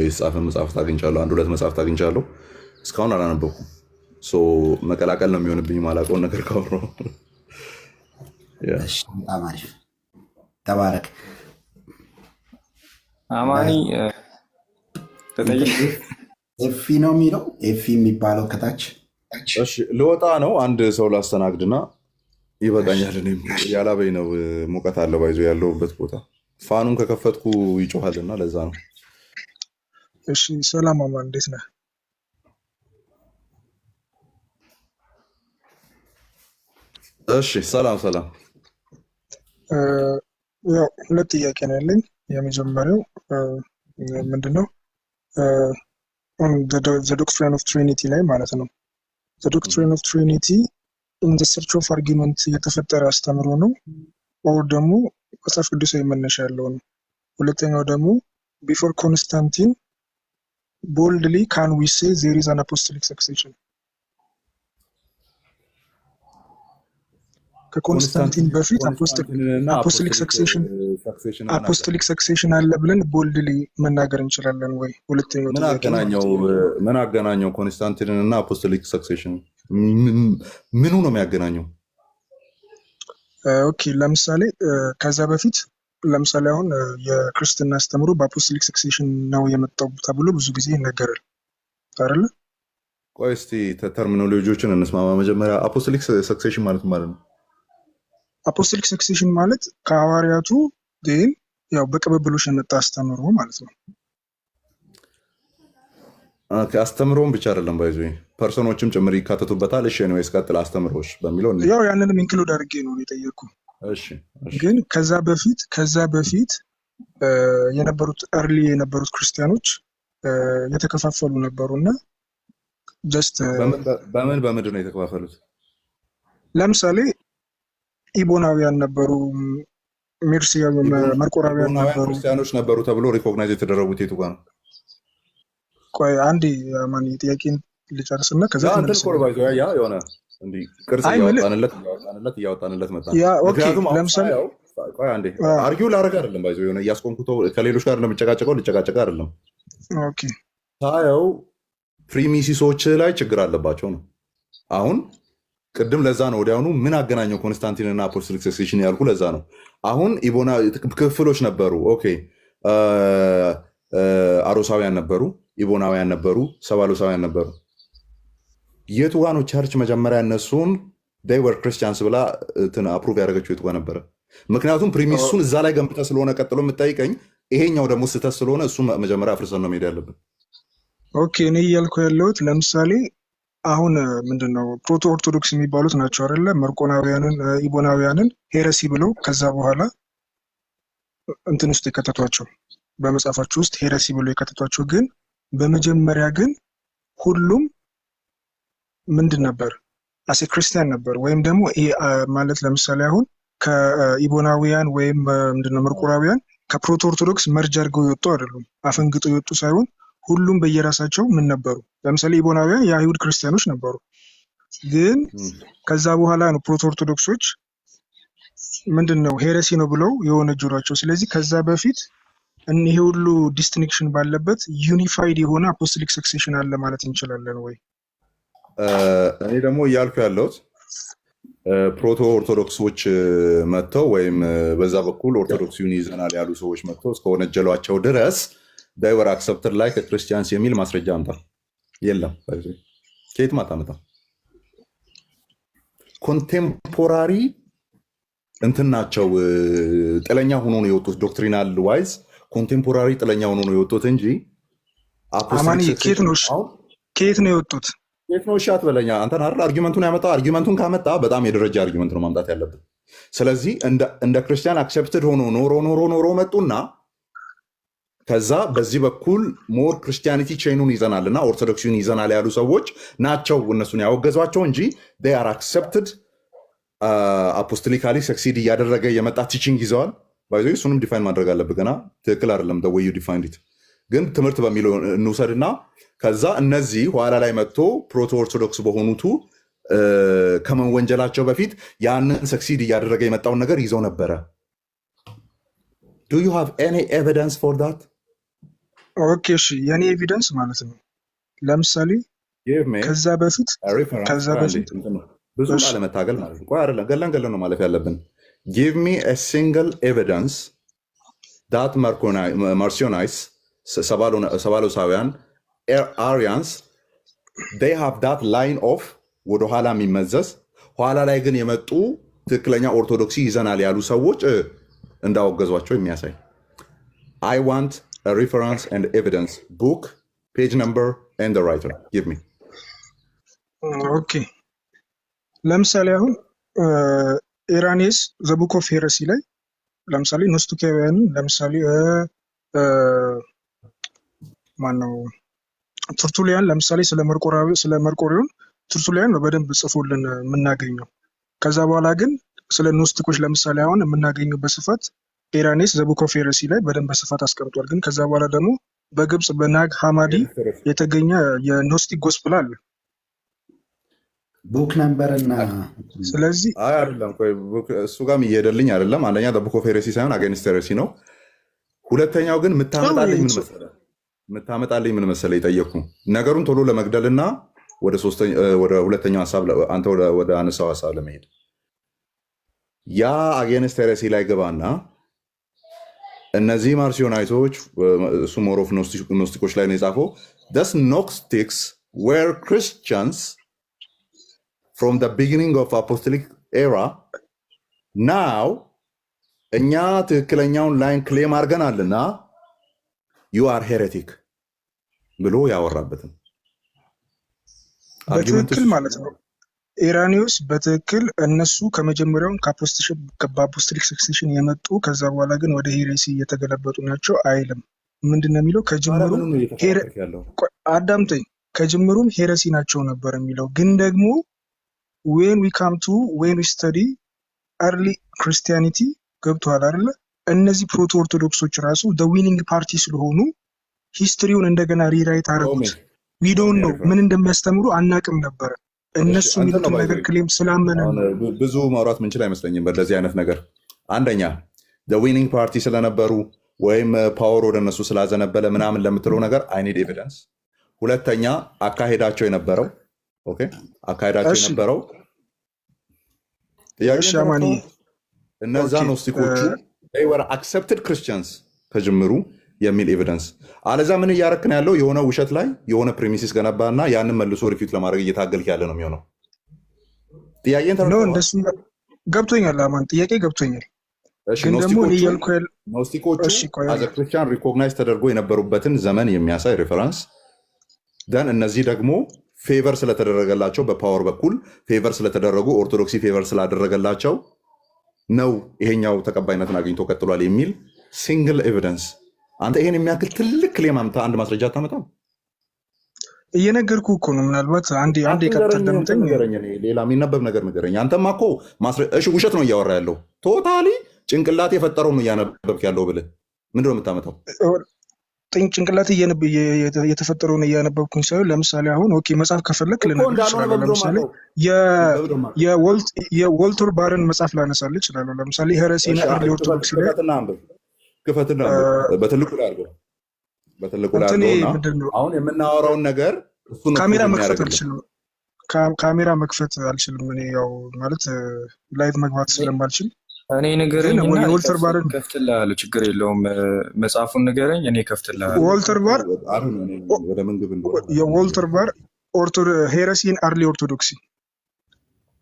የተጻፈ መጽሐፍት አግኝቻለሁ፣ 1-2 መጽሐፍት አግኝቻለሁ። እስካሁን አላነበብኩም። መቀላቀል ነው የሚሆንብኝ ማላውቀውን ነገር ካወራሁ። በጣም አሪፍ ተባረክ። አማኒ ኤፊ ነው የሚለው ኤፊ የሚባለው ከታች ልወጣ ነው። አንድ ሰው ላስተናግድና ይበቃኛል። እኔም ያላበኝ ነው፣ ሙቀት አለ ባይዞ ያለሁበት ቦታ ፋኑን ከከፈትኩ ይጮሃልና ለዛ ነው። እሺ፣ ሰላም አማን፣ እንዴት ነህ? እሺ፣ ሰላም ሰላም። ያው 2 ጥያቄ ነው ያለኝ። የመጀመሪያው ምንድነው ዘ ዶክትሪን ኦፍ ትሪኒቲ ላይ ማለት ነው። ዘ ዶክትሪን ኦፍ ትሪኒቲ ኢን ዘ ሰርች ኦፍ አርጊመንት የተፈጠረ አስተምሮ ነው ኦር ደግሞ መጽሐፍ ቅዱሳዊ መነሻ ያለው ነው? ሁለተኛው ደግሞ ቢፎር ኮንስታንቲን ቦልድሊ ካን ዊ ሴ ዜር ኢዝ አን አፖስቶሊክ ሰክሴሽን? ከኮንስታንቲን በፊት አፖስቶሊክ ሰክሴሽን አለ ብለን ቦልድሊ መናገር እንችላለን ወይ? ሁለተኛው ምን አገናኘው ኮንስታንቲንን እና አፖስቶሊክ ሰክሴሽን? ምኑ ነው የሚያገናኘው? ኦኬ፣ ለምሳሌ ከዛ በፊት ለምሳሌ አሁን የክርስትና አስተምሮ በአፖስቶሊክ ሰክሴሽን ነው የመጣው ተብሎ ብዙ ጊዜ ይነገራል አይደለ? ቆይ እስቲ ተርሚኖሎጂዎችን እንስማማ መጀመሪያ። አፖስቶሊክ ሰክሴሽን ማለት ነው? አፖስቶሊክ ሰክሴሽን ማለት ከሐዋርያቱ ግን ያው በቅብብሎሽ የመጣ አስተምሮ ማለት ነው። አስተምሮም ብቻ አይደለም ባይዞ ፐርሰኖችም ጭምር ይካተቱበታል። እሺ ነው እስከጥላ አስተምሮች በሚለው ያው ያንንም ኢንክሉድ አድርጌ ነው የጠየቅኩ። ግን ከዛ በፊት የነበሩት እርሊ የነበሩት ክርስቲያኖች የተከፋፈሉ ነበሩና ጀስት በምንድን ነው የተከፋፈሉት? ለምሳሌ ኢቦናውያን ነበሩ፣ ሜርሲያውያን፣ መርቆራውያን ነበሩ። ክርስቲያኖች ነበሩ ተብሎ ሪኮግናይዝ የተደረጉት የቱ ጋር ነው? ቆይ አንዴ ማን ጥያቄን ልጨርስና ከዛ የሆነ ቅርጽ እያወጣንለት መጣ። ለምሳሌ አርጊው ላደርግ አይደለም ባይዞ የሆነ እያስቆምኩት ከሌሎች ጋር እንደምጨቃጨቀው ልጨቃጨቀ አይደለም። ታየው ፕሪሚሲሶች ላይ ችግር አለባቸው ነው። አሁን ቅድም ለዛ ነው ወዲያውኑ ምን አገናኘው ኮንስታንቲን እና አፖስቶሊክ ሰክሴሽን ያልኩ ለዛ ነው። አሁን ኢቦና ክፍሎች ነበሩ። ኦኬ፣ አሮሳውያን ነበሩ፣ ኢቦናውያን ነበሩ፣ ሰባሎሳውያን ነበሩ። የቱ ጋ ነው ቸርች መጀመሪያ እነሱን they were Christians ብላ አፕሩቭ ያደረገችው የቱ ጋ ነበረ? ምክንያቱም ፕሪሚሱን እዛ ላይ ገንብተ ስለሆነ ቀጥሎ የምጠይቀኝ ይሄኛው ደግሞ ስህተት ስለሆነ እሱ መጀመሪያ አፍርሰን ነው መሄድ ያለብን። ኦኬ፣ እኔ እያልኩ ያለሁት ለምሳሌ አሁን ምንድነው ፕሮቶ ኦርቶዶክስ የሚባሉት ናቸው አይደለ? መርቆናውያንን ኢቦናውያንን ሄረሲ ብለው ከዛ በኋላ እንትን ውስጥ የከተቷቸው በመጽሐፋቸው ውስጥ ሄረሲ ብለው የከተቷቸው። ግን በመጀመሪያ ግን ሁሉም ምንድን ነበር? አሴ ክርስቲያን ነበር። ወይም ደግሞ ማለት ለምሳሌ አሁን ከኢቦናውያን ወይም ምንድነው መርቆራውያን ከፕሮቶ ኦርቶዶክስ መርጅ አድርገው የወጡ አይደሉም፣ አፈንግጠው የወጡ ሳይሆን ሁሉም በየራሳቸው ምን ነበሩ? ለምሳሌ ኢቦናውያን የአይሁድ ክርስቲያኖች ነበሩ። ግን ከዛ በኋላ ነው ፕሮቶ ኦርቶዶክሶች ምንድነው ሄረሲ ነው ብለው የወነጀሏቸው። ስለዚህ ከዛ በፊት ይሄ ሁሉ ዲስቲንክሽን ባለበት ዩኒፋይድ የሆነ አፖስቶሊክ ሰክሴሽን አለ ማለት እንችላለን ወይ? እኔ ደግሞ እያልኩ ያለሁት ፕሮቶ ኦርቶዶክሶች መጥተው ወይም በዛ በኩል ኦርቶዶክሲውን ይዘናል ያሉ ሰዎች መጥተው እስከወነጀሏቸው ድረስ ዳይወር አክሰፕትድ ላይ ከክርስቲያንስ የሚል ማስረጃ አምጣ። የለም። ከየትም አታመጣም። ኮንቴምፖራሪ እንትን ናቸው። ጥለኛ ሆኖ ነው የወጡት። ዶክትሪናል ዋይዝ ኮንቴምፖራሪ ጥለኛ ሆኖ ነው የወጡት እንጂ አማኒ ከየት ነው የወጡት? የት ነው? እሺ አትበለኛ። አንተን አይደል አርጊመንቱን ያመጣ። አርጊመንቱን ካመጣ በጣም የደረጃ አርጊመንት ነው ማምጣት ያለብን። ስለዚህ እንደ ክርስቲያን አክሴፕትድ ሆኖ ኖሮ መጡና ከዛ በዚህ በኩል ሞር ክርስቲያኒቲ ቼኑን ይዘናልና ኦርቶዶክሲውን ይዘናል ያሉ ሰዎች ናቸው እነሱን ያወገዟቸው እንጂ they are accepted አፖስቶሊካሊ ሰክሲድ እያደረገ የመጣ ቲቺንግ ይዘዋል። ባይዞ እሱንም ዲፋይን ማድረግ አለብህ። ገና ትክክል አይደለም the way you defined it። ግን ትምህርት በሚለው እንውሰድና ከዛ እነዚህ ኋላ ላይ መጥቶ ፕሮቶ ኦርቶዶክስ በሆኑቱ ከመወንጀላቸው በፊት ያንን ሰክሲድ እያደረገ የመጣውን ነገር ይዘው ነበረ። Do you have any evidence for that? ኦኬ እሺ፣ የኔ ኤቪደንስ ማለት ነው ለምሳሌ ከዛ በፊት ብዙ ላለመታገል ማለት ነው። ቆይ አይደለም ገለን ነው ማለፍ ያለብን። Give me a single evidence that Marcionites ሰባሎሳውያን Arians they have that line of ወደኋላ የሚመዘዝ ኋላ ላይ ግን የመጡ ትክክለኛ ኦርቶዶክሲ ይዘናል ያሉ ሰዎች እንዳወገዟቸው የሚያሳይ I want a reference and evidence, book, page number and the writer. Give me. ኦኬ ለምሳሌ አሁን ኢራኔስ ዘ ቡክ ኦፍ ሄረሲ ላይ ለምሳሌ ኖስቲካውያን ለምሳሌ ማነው ቱርቱሊያን ለምሳሌ ስለ መርቆሪዮን ቱርቱሊያን ነው በደንብ ጽፎልን የምናገኘው። ከዛ በኋላ ግን ስለ ኖስቲኮች ለምሳሌ አሁን የምናገኘው በስፋት ኢራኔስ ዘ ቡክ ኦፍ ሄረሲ ላይ በደንብ በስፋት አስቀምጧል። ግን ከዛ በኋላ ደግሞ በግብጽ በናግ ሐማዲ የተገኘ የኖስቲክ ጎስፕል አለ ቡክ ነምበርና ስለዚህ አይደለም እሱ ጋር እየሄደልኝ አይደለም። አንደኛ ቡክ ኦፍ ሄረሲ ሳይሆን አገንስት ሄረሲ ነው። ሁለተኛው ግን ምታመጣልኝ ምን መሰለህ የጠየኩ ነገሩን ቶሎ ለመግደልና ወደ ሁለተኛው ሀሳብ አንተ ወደ አነሳው ሀሳብ ለመሄድ ያ አገንስት ሄረሲ ላይ ገባና እነዚህ ማርሲዮናይቶች እሱ ሞር ኦፍ ኖስቲኮች ላይ ነው የጻፈው thus Gnostics were Christians from the beginning of apostolic era. now እኛ ትክክለኛውን ላይን ክሌም አድርገናልና you are heretic ብሎ ያወራበትን በትክክል ማለት ነው። ኢራኒዮስ በትክክል እነሱ ከመጀመሪያውን ከአፖስቶሊክ ሰክሴሽን የመጡ ከዛ በኋላ ግን ወደ ሄሬሲ እየተገለበጡ ናቸው አይልም። ምንድነው የሚለው? አዳምጠኝ፣ ከጅምሩም ሄሬሲ ናቸው ነበር የሚለው። ግን ደግሞ when we study early Christianity ገብቷል አይደለ? እነዚህ ፕሮቶ ኦርቶዶክሶች ራሱ the winning party ስለሆኑ ሂስትሪውን እንደገና ሪራይት አደረጉት። we don't know ምን እንደሚያስተምሩ አናቅም ነበር። እነሱ የሚሉትን ነገር ክሌም ስላመነ ብዙ ማውራት ምንችል አይመስለኝም በእንደዚህ አይነት ነገር። አንደኛ the winning party ስለነበሩ ወይም ፓወር ወደ እነሱ ስላዘነበለ ምናምን ለምትለው ነገር I need evidence። ሁለተኛ አካሄዳቸው የነበረው እነዛ ኖስቲኮቹ they were accepted Christians ከጅምሩ የሚል ኤቪደንስ። አለዛ ምን እያረክን ያለው የሆነ ውሸት ላይ የሆነ ፕሪሚሲስ ገነባና ያንን መልሶ ሪፊት ለማድረግ እየታገልክ ያለ ነው የሚሆነው። ጥያቄን ነው እንደሱ ገብቶኛል። አማን ጥያቄ ገብቶኛል። ግን ደግሞ ኖስቲኮቹ as a Christian recognize ተደርጎ የነበሩበትን ዘመን የሚያሳይ ሬፈረንስ ደን እነዚህ ደግሞ ፌቨር ስለተደረገላቸው በፓወር በኩል ፌቨር ስለተደረጉ ኦርቶዶክሲ ፌቨር ስላደረገላቸው ነው ይሄኛው ተቀባይነትን አግኝቶ ቀጥሏል የሚል ሲንግል ኤቪደንስ። አንተ ይሄን የሚያክል ትልቅ ክሌም አምጣ አንድ ማስረጃ አታመጣም? እየነገርኩ እኮ ነው። ምናልባት አንዴ ከተደምጠኝ ሌላ የሚነበብ ነገር ንገረኝ። አንተማ እኮ እሺ ውሸት ነው እያወራ ያለው ቶታሊ ጭንቅላት የፈጠረው ነው እያነበብክ ያለው ብልህ ምንድን ነው የምታመጣው? ጭንቅላት የተፈጠረውን እያነበብኩኝ ሳይሆን ለምሳሌ አሁን ኦኬ መጽሐፍ ከፈለክ ልነግርህ እችላለሁ። ለምሳሌ የዎልተር ባርን መጽሐፍ ላነሳልህ እችላለሁ። ለምሳሌ ሄረሲና ኤርሊ ኦርቶዶክስ ላይ ክፈትና በትልቁ ላይ አድርገው አሁን የምናወራውን ነገር ካሜራ መክፈት አልችልም። ካሜራ መክፈት አልችልም እኔ ያው ማለት ላይቭ መግባት ስለማልችል እኔ ግን ንገረኝና የወልተር ባርን ከፍትልሃለሁ፣ ችግር የለውም። መጽሐፉን ንገረኝ፣ እኔ ከፍትልሃለሁ። ወልተር ባር ወደ ምግብ እንደሆነ የወልተር ባር ሄረሲ ኢን አርሊ ኦርቶዶክሲ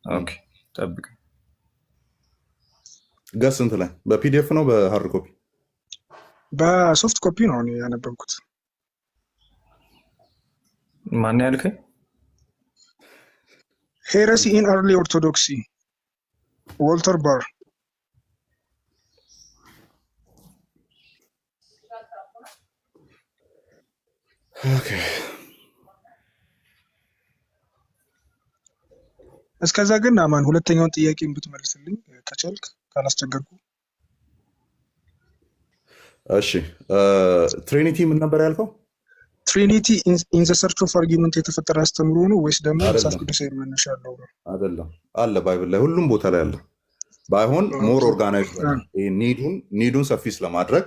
ኦኬ፣ ጠብቅ። ገስ እንትን ላይ በፒዲኤፍ ነው በሃርድ ኮፒ? በሶፍት ኮፒ ነው እኔ ያነበብኩት። ማን ያልከኝ? ሄረሲ ኢን አርሊ ኦርቶዶክሲ ወልተር ባር። ኦኬ እስከዛ ግን አማን ሁለተኛውን ጥያቄ ብትመልስልኝ ከቻልክ ካላስቸገርኩ። እሺ ትሪኒቲ ምን ነበር ያልከው? ትሪኒቲ ኢን ዘ ሰርች ኦፍ አርጊመንት የተፈጠረ አስተምሮ ነው ወይስ ደግሞ መጽሐፍ ቅዱሳዊ መነሻ አለው ነው? አይደለም፣ አለ ባይብል ላይ ሁሉም ቦታ ላይ አለ። ባይሆን ሞር ኦርጋናይዝድ ሆነ፣ ኒዱን ሰፊ ስለማድረግ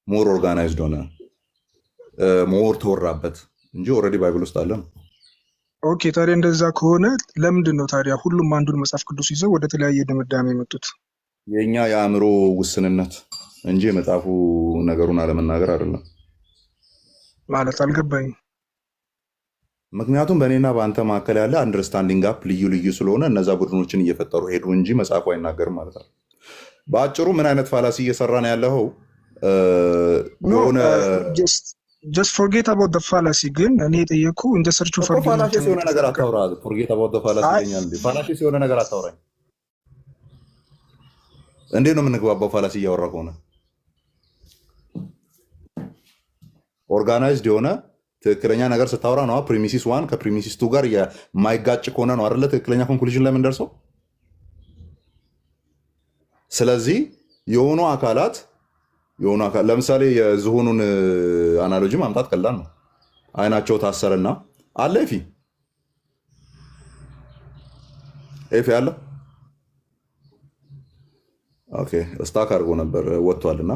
ሞር ኦርጋናይዝድ ሆነ፣ ሞር ተወራበት እንጂ ኦልሬዲ ባይብል ውስጥ አለ ነው። ኦኬ ታዲያ እንደዛ ከሆነ ለምንድን ነው ታዲያ ሁሉም አንዱን መጽሐፍ ቅዱስ ይዘው ወደ ተለያየ ድምዳሜ የመጡት? የእኛ የአእምሮ ውስንነት እንጂ የመጽሐፉ ነገሩን አለመናገር አይደለም። ማለት አልገባኝም። ምክንያቱም በእኔና በአንተ መካከል ያለ አንደርስታንዲንግ ጋፕ ልዩ ልዩ ስለሆነ እነዛ ቡድኖችን እየፈጠሩ ሄዱ እንጂ መጽሐፉ አይናገርም ማለት ነው። በአጭሩ ምን አይነት ፋላሲ እየሰራ ነው ያለው? የሆነ ጀስት ፎርጌት አባውት ዘ ፋላሲ። ግን እኔ የጠየኩ እንደ ሰርቹ ፋላሲ ሲሆነ ነገር አታውራ። ፎርጌት አባውት ዘ ፋላሲ ይለኛል እንዴ? ፋላሲ ሲሆነ ነገር አታውራኝ። እንዴት ነው የምንግባባው? ፋላሲ እያወራ ከሆነ ኦርጋናይዝድ የሆነ ትክክለኛ ነገር ስታወራ ነው። ፕሪሚሲስ ዋን ከፕሪሚሲስ ቱ ጋር የማይጋጭ ከሆነ ነው አይደለ ትክክለኛ ኮንክሉዥን ላይ የምንደርሰው። ስለዚህ የሆኑ አካላት ለምሳሌ የዝሆኑን አናሎጂ ማምጣት ቀላል ነው። አይናቸው ታሰረና አለ ኤፊ አለ። ኦኬ ስታክ አድርጎ ነበር ወጥቷልና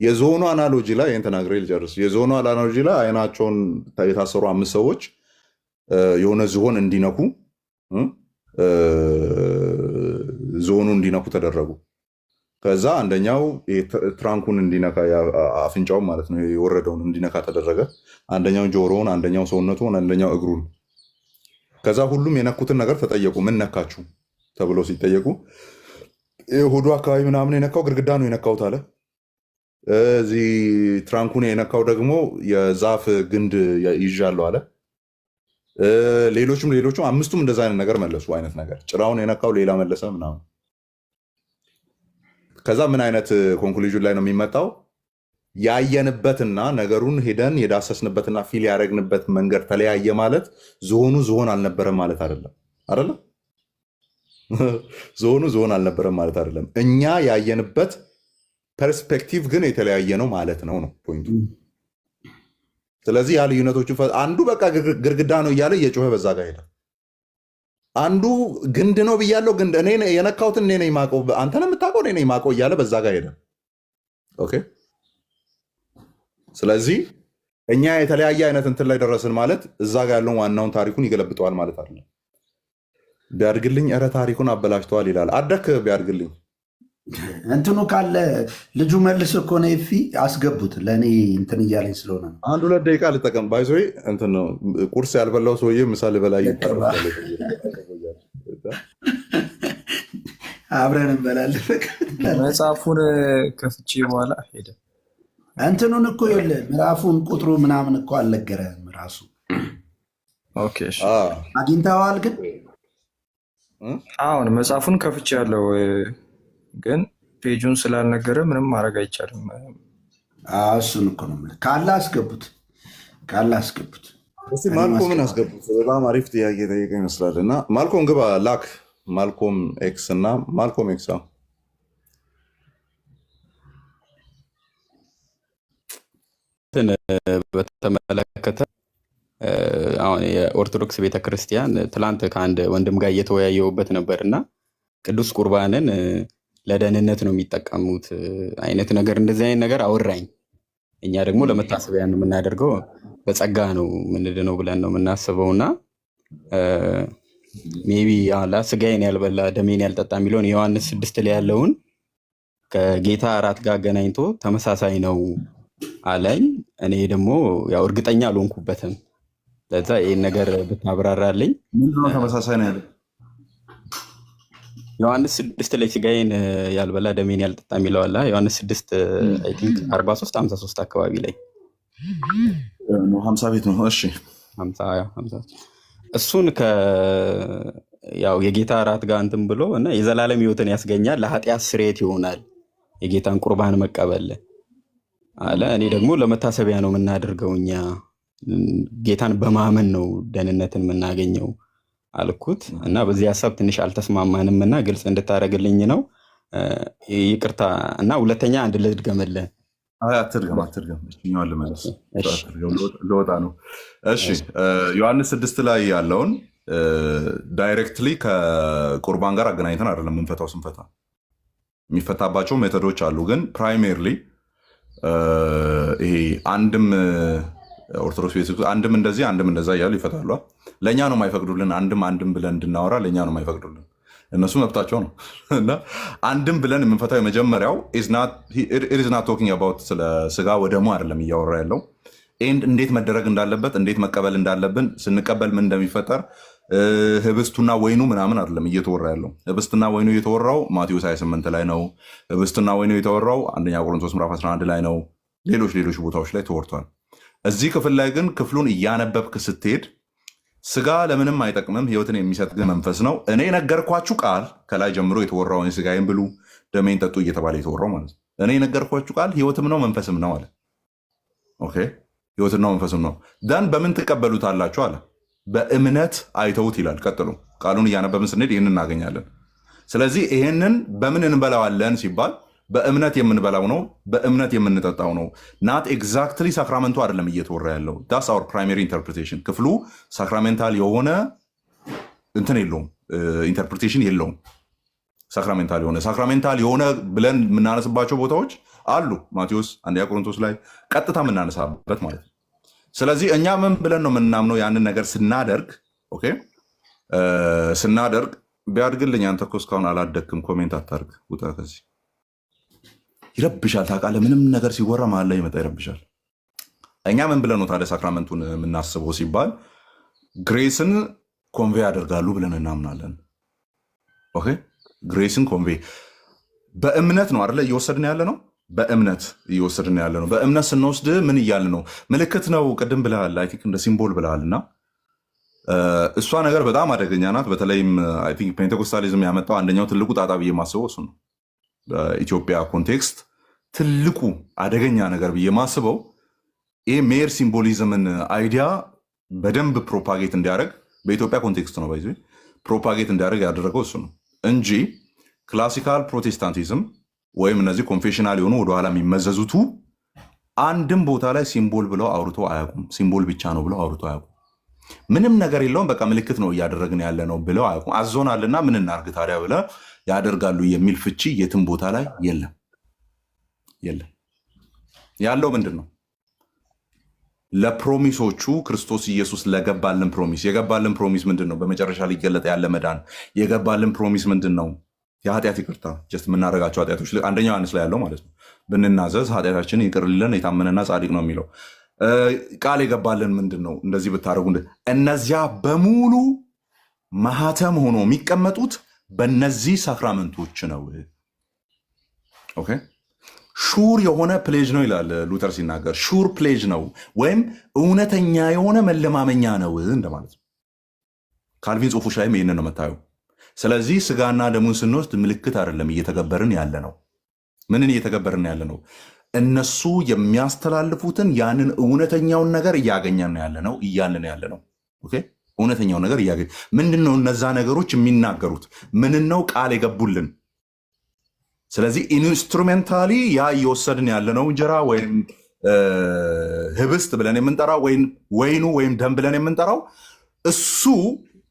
የዝሆኑ አናሎጂ ላይ ይህን ተናግሬ ልጨርስ። የዝሆኑ አናሎጂ ላይ አይናቸውን የታሰሩ 5 ሰዎች የሆነ ዝሆን እንዲነኩ ዝሆኑ እንዲነኩ ተደረጉ። ከዛ አንደኛው ትራንኩን እንዲነካ አፍንጫውን ማለት ነው የወረደውን እንዲነካ ተደረገ። አንደኛው ጆሮውን፣ አንደኛው ሰውነቱን፣ አንደኛው እግሩን። ከዛ ሁሉም የነኩትን ነገር ተጠየቁ። ምን ነካችሁ ተብሎ ሲጠየቁ ሆዱ አካባቢ ምናምን የነካው ግድግዳ ነው የነካሁት አለ። እዚህ ትራንኩን የነካው ደግሞ የዛፍ ግንድ ይዣለሁ አለ። ሌሎቹም 5ቱም እንደዛ አይነት ነገር መለሱ። አይነት ነገር ጭራውን የነካው ሌላ መለሰ ምናምን። ከዛ ምን አይነት ኮንክሉዥን ላይ ነው የሚመጣው? ያየንበትና ነገሩን ሄደን የዳሰስንበትና ፊል ያደረግንበት መንገድ ተለያየ ማለት ዝሆኑ ዝሆን አልነበረም ማለት አይደለም። አይደለም ዝሆኑ ዝሆን አልነበረም ማለት አይደለም። እኛ ያየንበት ፐርስፔክቲቭ ግን የተለያየ ነው ማለት ነው ፖይንቱ። ስለዚህ ያ ልዩነቶቹ አንዱ በቃ ግድግዳ ነው እያለ እየጮኸ በዛ ጋር ሄደ። አንዱ ግንድ ነው ብያለው፣ ግንድ እኔ የነካሁትን እኔ ነኝ የማውቀው፣ አንተ ነው የምታውቀው፣ እኔ ነኝ የማውቀው እያለ በዛ ጋር ሄደ። ኦኬ ስለዚህ እኛ የተለያየ አይነት እንትን ላይ ደረስን ማለት እዛ ጋር ያለውን ዋናውን ታሪኩን ይገለብጠዋል ማለት አይደለም። ቢያድግልኝ ኧረ ታሪኩን አበላሽተዋል ይላል። አደክ ቢያድግልኝ እንትኑ ካለ ልጁ መልስ እኮ ነው ኤፊ አስገቡት። ለእኔ እንትን እያለኝ ስለሆነ ነው። 1-2 ደቂቃ ልጠቀም። ባይዞ እንትን ነው ቁርስ ያልበላው ሰውዬ ምሳሌ በላይ አብረን እንበላለን። መጽሐፉን ከፍቼ በኋላ ሄደ። እንትኑን እኮ የለ ምዕራፉን ቁጥሩ ምናምን እኮ አልነገረህም ራሱ። ኦኬ እሺ አግኝተኸዋል? ግን አሁን መጽሐፉን ከፍቼ ያለው ግን ፔጁን ስላልነገረ ምንም ማድረግ አይቻልም። እሱን እኮ ነው የምልህ። ካለ አስገቡት፣ ማልኮምን አስገቡት። በጣም አሪፍ ጥያቄ ጠየቀ ይመስላል። እና ማልኮም ግባ ላክ። ማልኮም ኤክስ እና ማልኮም ኤክስ በተመለከተ አሁን የኦርቶዶክስ ቤተክርስቲያን ትላንት ከአንድ ወንድም ጋር እየተወያየሁበት ነበር እና ቅዱስ ቁርባንን ለደህንነት ነው የሚጠቀሙት አይነት ነገር እንደዚህ አይነት ነገር አወራኝ። እኛ ደግሞ ለመታሰቢያ ነው የምናደርገው፣ በጸጋ ነው ምንድነው ብለን ነው የምናስበውና ሜቢ አላ ስጋዬን ያልበላ ደሜን ያልጠጣ የሚለውን ዮሐንስ 6 ላይ ያለውን ከጌታ እራት ጋር አገናኝቶ ተመሳሳይ ነው አለኝ። እኔ ደግሞ ያው እርግጠኛ አልሆንኩበትም። ለዛ ይህን ነገር ብታብራራልኝ። ምንድነው ተመሳሳይ ነው ያለ? ዮሐንስ 6 ላይ ስጋዬን ያልበላ ደሜን ያልጠጣ የሚለው አለ። ዮሐንስ 6 አይ ቲንክ 43 53 አካባቢ ላይ 50 ቤት ነው። እሺ 50 እሱን ያው የጌታ እራት ጋር እንትን ብሎ እና የዘላለም ሕይወትን ያስገኛል፣ ለኃጢአት ስርየት ይሆናል የጌታን ቁርባን መቀበል አለ። እኔ ደግሞ ለመታሰቢያ ነው የምናደርገው፣ እኛ ጌታን በማመን ነው ደህንነትን የምናገኘው አልኩት እና በዚህ ሀሳብ ትንሽ አልተስማማንም እና ግልጽ እንድታደርግልኝ ነው። ይቅርታ። እና ሁለተኛ አንድ ልድገምልህ። አትድገም። እኛዋን ልመለስ ለወጣ ነው። እሺ ዮሐንስ 6 ላይ ያለውን ዳይሬክትሊ ከቁርባን ጋር አገናኝተን አይደለም የምንፈታው። ስንፈታ የሚፈታባቸው ሜቶዶች አሉ። ግን ፕራይሜርሊ ይሄ አንድም ኦርቶዶክስ ቤተክርስቲያን አንድም እንደዚህ አንድም እንደዛ እያሉ ይፈታሉ። ለእኛ ነው የማይፈቅዱልን። አንድም ብለን እንድናወራ ለእኛ ነው የማይፈቅዱልን። እነሱ መብታቸው ነው። እና አንድም ብለን የምንፈታው የመጀመሪያው ኢዝ ናት ቶኪንግ አባውት ስለ ስጋ ወደሙ አይደለም እያወራ ያለው ኤንድ እንዴት መደረግ እንዳለበት እንዴት መቀበል እንዳለብን ስንቀበል ምን እንደሚፈጠር ህብስቱና ወይኑ ምናምን አይደለም እየተወራ ያለው። ህብስትና ወይኑ የተወራው ማቴዎስ 28 ላይ ነው። ህብስትና ወይኑ የተወራው 1 ቆሮንቶስ ምዕራፍ 11 ላይ ነው። ሌሎች ቦታዎች ላይ ተወርቷል። እዚህ ክፍል ላይ ግን ክፍሉን እያነበብክ ስትሄድ ስጋ ለምንም አይጠቅምም፣ ህይወትን የሚሰጥ ግን መንፈስ ነው። እኔ ነገርኳችሁ ቃል ከላይ ጀምሮ የተወራው ስጋዬን ብሉ ደሜን ጠጡ እየተባለ የተወራው ማለት ነው። እኔ ነገርኳችሁ ቃል ህይወትም ነው መንፈስም ነው አለ። ኦኬ፣ ህይወትና መንፈስም ነው። ደን በምን ትቀበሉታላችሁ አለ። በእምነት አይተውት ይላል። ቀጥሎ ቃሉን እያነበብን ስንሄድ ይህንን እናገኛለን። ስለዚህ ይህንን በምን እንበላዋለን ሲባል በእምነት የምንበላው ነው፣ በእምነት የምንጠጣው ነው። ናት ኤግዛክትሊ ሳክራመንቱ አይደለም እየተወራ ያለው። ዳስ አወር ፕራይመሪ ኢንተርፕሪቴሽን። ክፍሉ ሳክራሜንታል የሆነ እንትን የለውም፣ ኢንተርፕሪቴሽን የለውም። ሳክራሜንታል የሆነ ብለን የምናነስባቸው ቦታዎች አሉ። ማቴዎስ 1 ቆሮንቶስ ላይ ቀጥታ የምናነሳበት ማለት ነው። ስለዚህ እኛ ምን ብለን ነው የምናምነው? ያንን ነገር ስናደርግ ስናደርግ ቢያድግልኝ አንተ እኮ እስካሁን አላደግክም፣ ኮሜንት አታርግ፣ ውጣ ከዚህ ይረብሻል። ታውቃለህ፣ ምንም ነገር ሲወራ መሀል ላይ ይመጣ ይረብሻል። እኛ ምን ብለን ነው ታዲያ ሳክራመንቱን የምናስበው ሲባል ግሬስን ኮንቬ ያደርጋሉ ብለን እናምናለን። ኦኬ፣ ግሬስን ኮንቬ በእምነት ነው አይደለ እየወሰድን ያለ ነው። በእምነት እየወሰድን ያለ ነው። በእምነት ስንወስድ ምን እያለ ነው? ምልክት ነው። ቅድም ብለሃል፣ አይ ቲንክ እንደ ሲምቦል ብለሃል። እና እሷ ነገር በጣም አደገኛ ናት። በተለይም አይ ቲንክ ፔንቴኮስታሊዝም ያመጣው አንደኛው ትልቁ ጣጣ ብዬ ማስበው እሱ ነው። በኢትዮጵያ ኮንቴክስት ትልቁ አደገኛ ነገር ብዬ ማስበው ይህ ሜር ሲምቦሊዝምን አይዲያ በደንብ ፕሮፓጌት እንዲያደርግ በኢትዮጵያ ኮንቴክስት ነው ባይዘ ፕሮፓጌት እንዲያደርግ ያደረገው እሱ ነው እንጂ ክላሲካል ፕሮቴስታንቲዝም ወይም እነዚህ ኮንፌሽናል የሆኑ ወደኋላ የሚመዘዙቱ አንድም ቦታ ላይ ሲምቦል ብለው አውርቶ አያውቁም። ሲምቦል ብቻ ነው ብለው አውርቶ አያውቁም። ምንም ነገር የለውም፣ በቃ ምልክት ነው እያደረግን ያለ ነው ብለው አያውቁም። አዞናልና ምን እናርግ ታዲያ ብለው ያደርጋሉ የሚል ፍቺ የትም ቦታ ላይ የለም። ያለው ምንድን ነው? ለፕሮሚሶቹ ክርስቶስ ኢየሱስ ለገባልን ፕሮሚስ የገባልን ፕሮሚስ ምንድን ነው? በመጨረሻ ሊገለጥ ያለ መዳን የገባልን ፕሮሚስ ምንድን ነው? የኃጢአት ይቅርታ፣ ጀስት የምናደርጋቸው ኃጢአቶች አንደኛው ዮሐንስ ላይ ያለው ማለት ነው። ብንናዘዝ ኃጢአታችንን ይቅር ሊለን የታመነና ጻድቅ ነው የሚለው ቃል የገባልን ምንድን ነው? እንደዚህ ብታደርጉ እነዚያ በሙሉ ማህተም ሆኖ የሚቀመጡት በእነዚህ ሳክራመንቶች ነው። ኦኬ፣ ሹር የሆነ ፕሌጅ ነው ይላል ሉተር ሲናገር። ሹር ፕሌጅ ነው ወይም እውነተኛ የሆነ መለማመኛ ነው እንደማለት ነው። ካልቪን ጽሑፎች ላይም ይህንን ነው የምታየው። ስለዚህ ስጋና ደሙን ስንወስድ ምልክት አይደለም እየተገበርን ያለ ነው። ምንን እየተገበርን ያለ ነው? እነሱ የሚያስተላልፉትን ያንን እውነተኛውን ነገር እያገኘን ያለ ነው፣ እያልን ያለ ነው። ኦኬ፣ እውነተኛው ነገር እያገኘ ምንድን ነው? እነዛ ነገሮች የሚናገሩት ምንን ነው? ቃል የገቡልን። ስለዚህ ኢንስትሩሜንታሊ ያ እየወሰድን ያለነው እንጀራ ወይም ህብስት ብለን የምንጠራው ወይኑ ወይም ደም ብለን የምንጠራው እሱ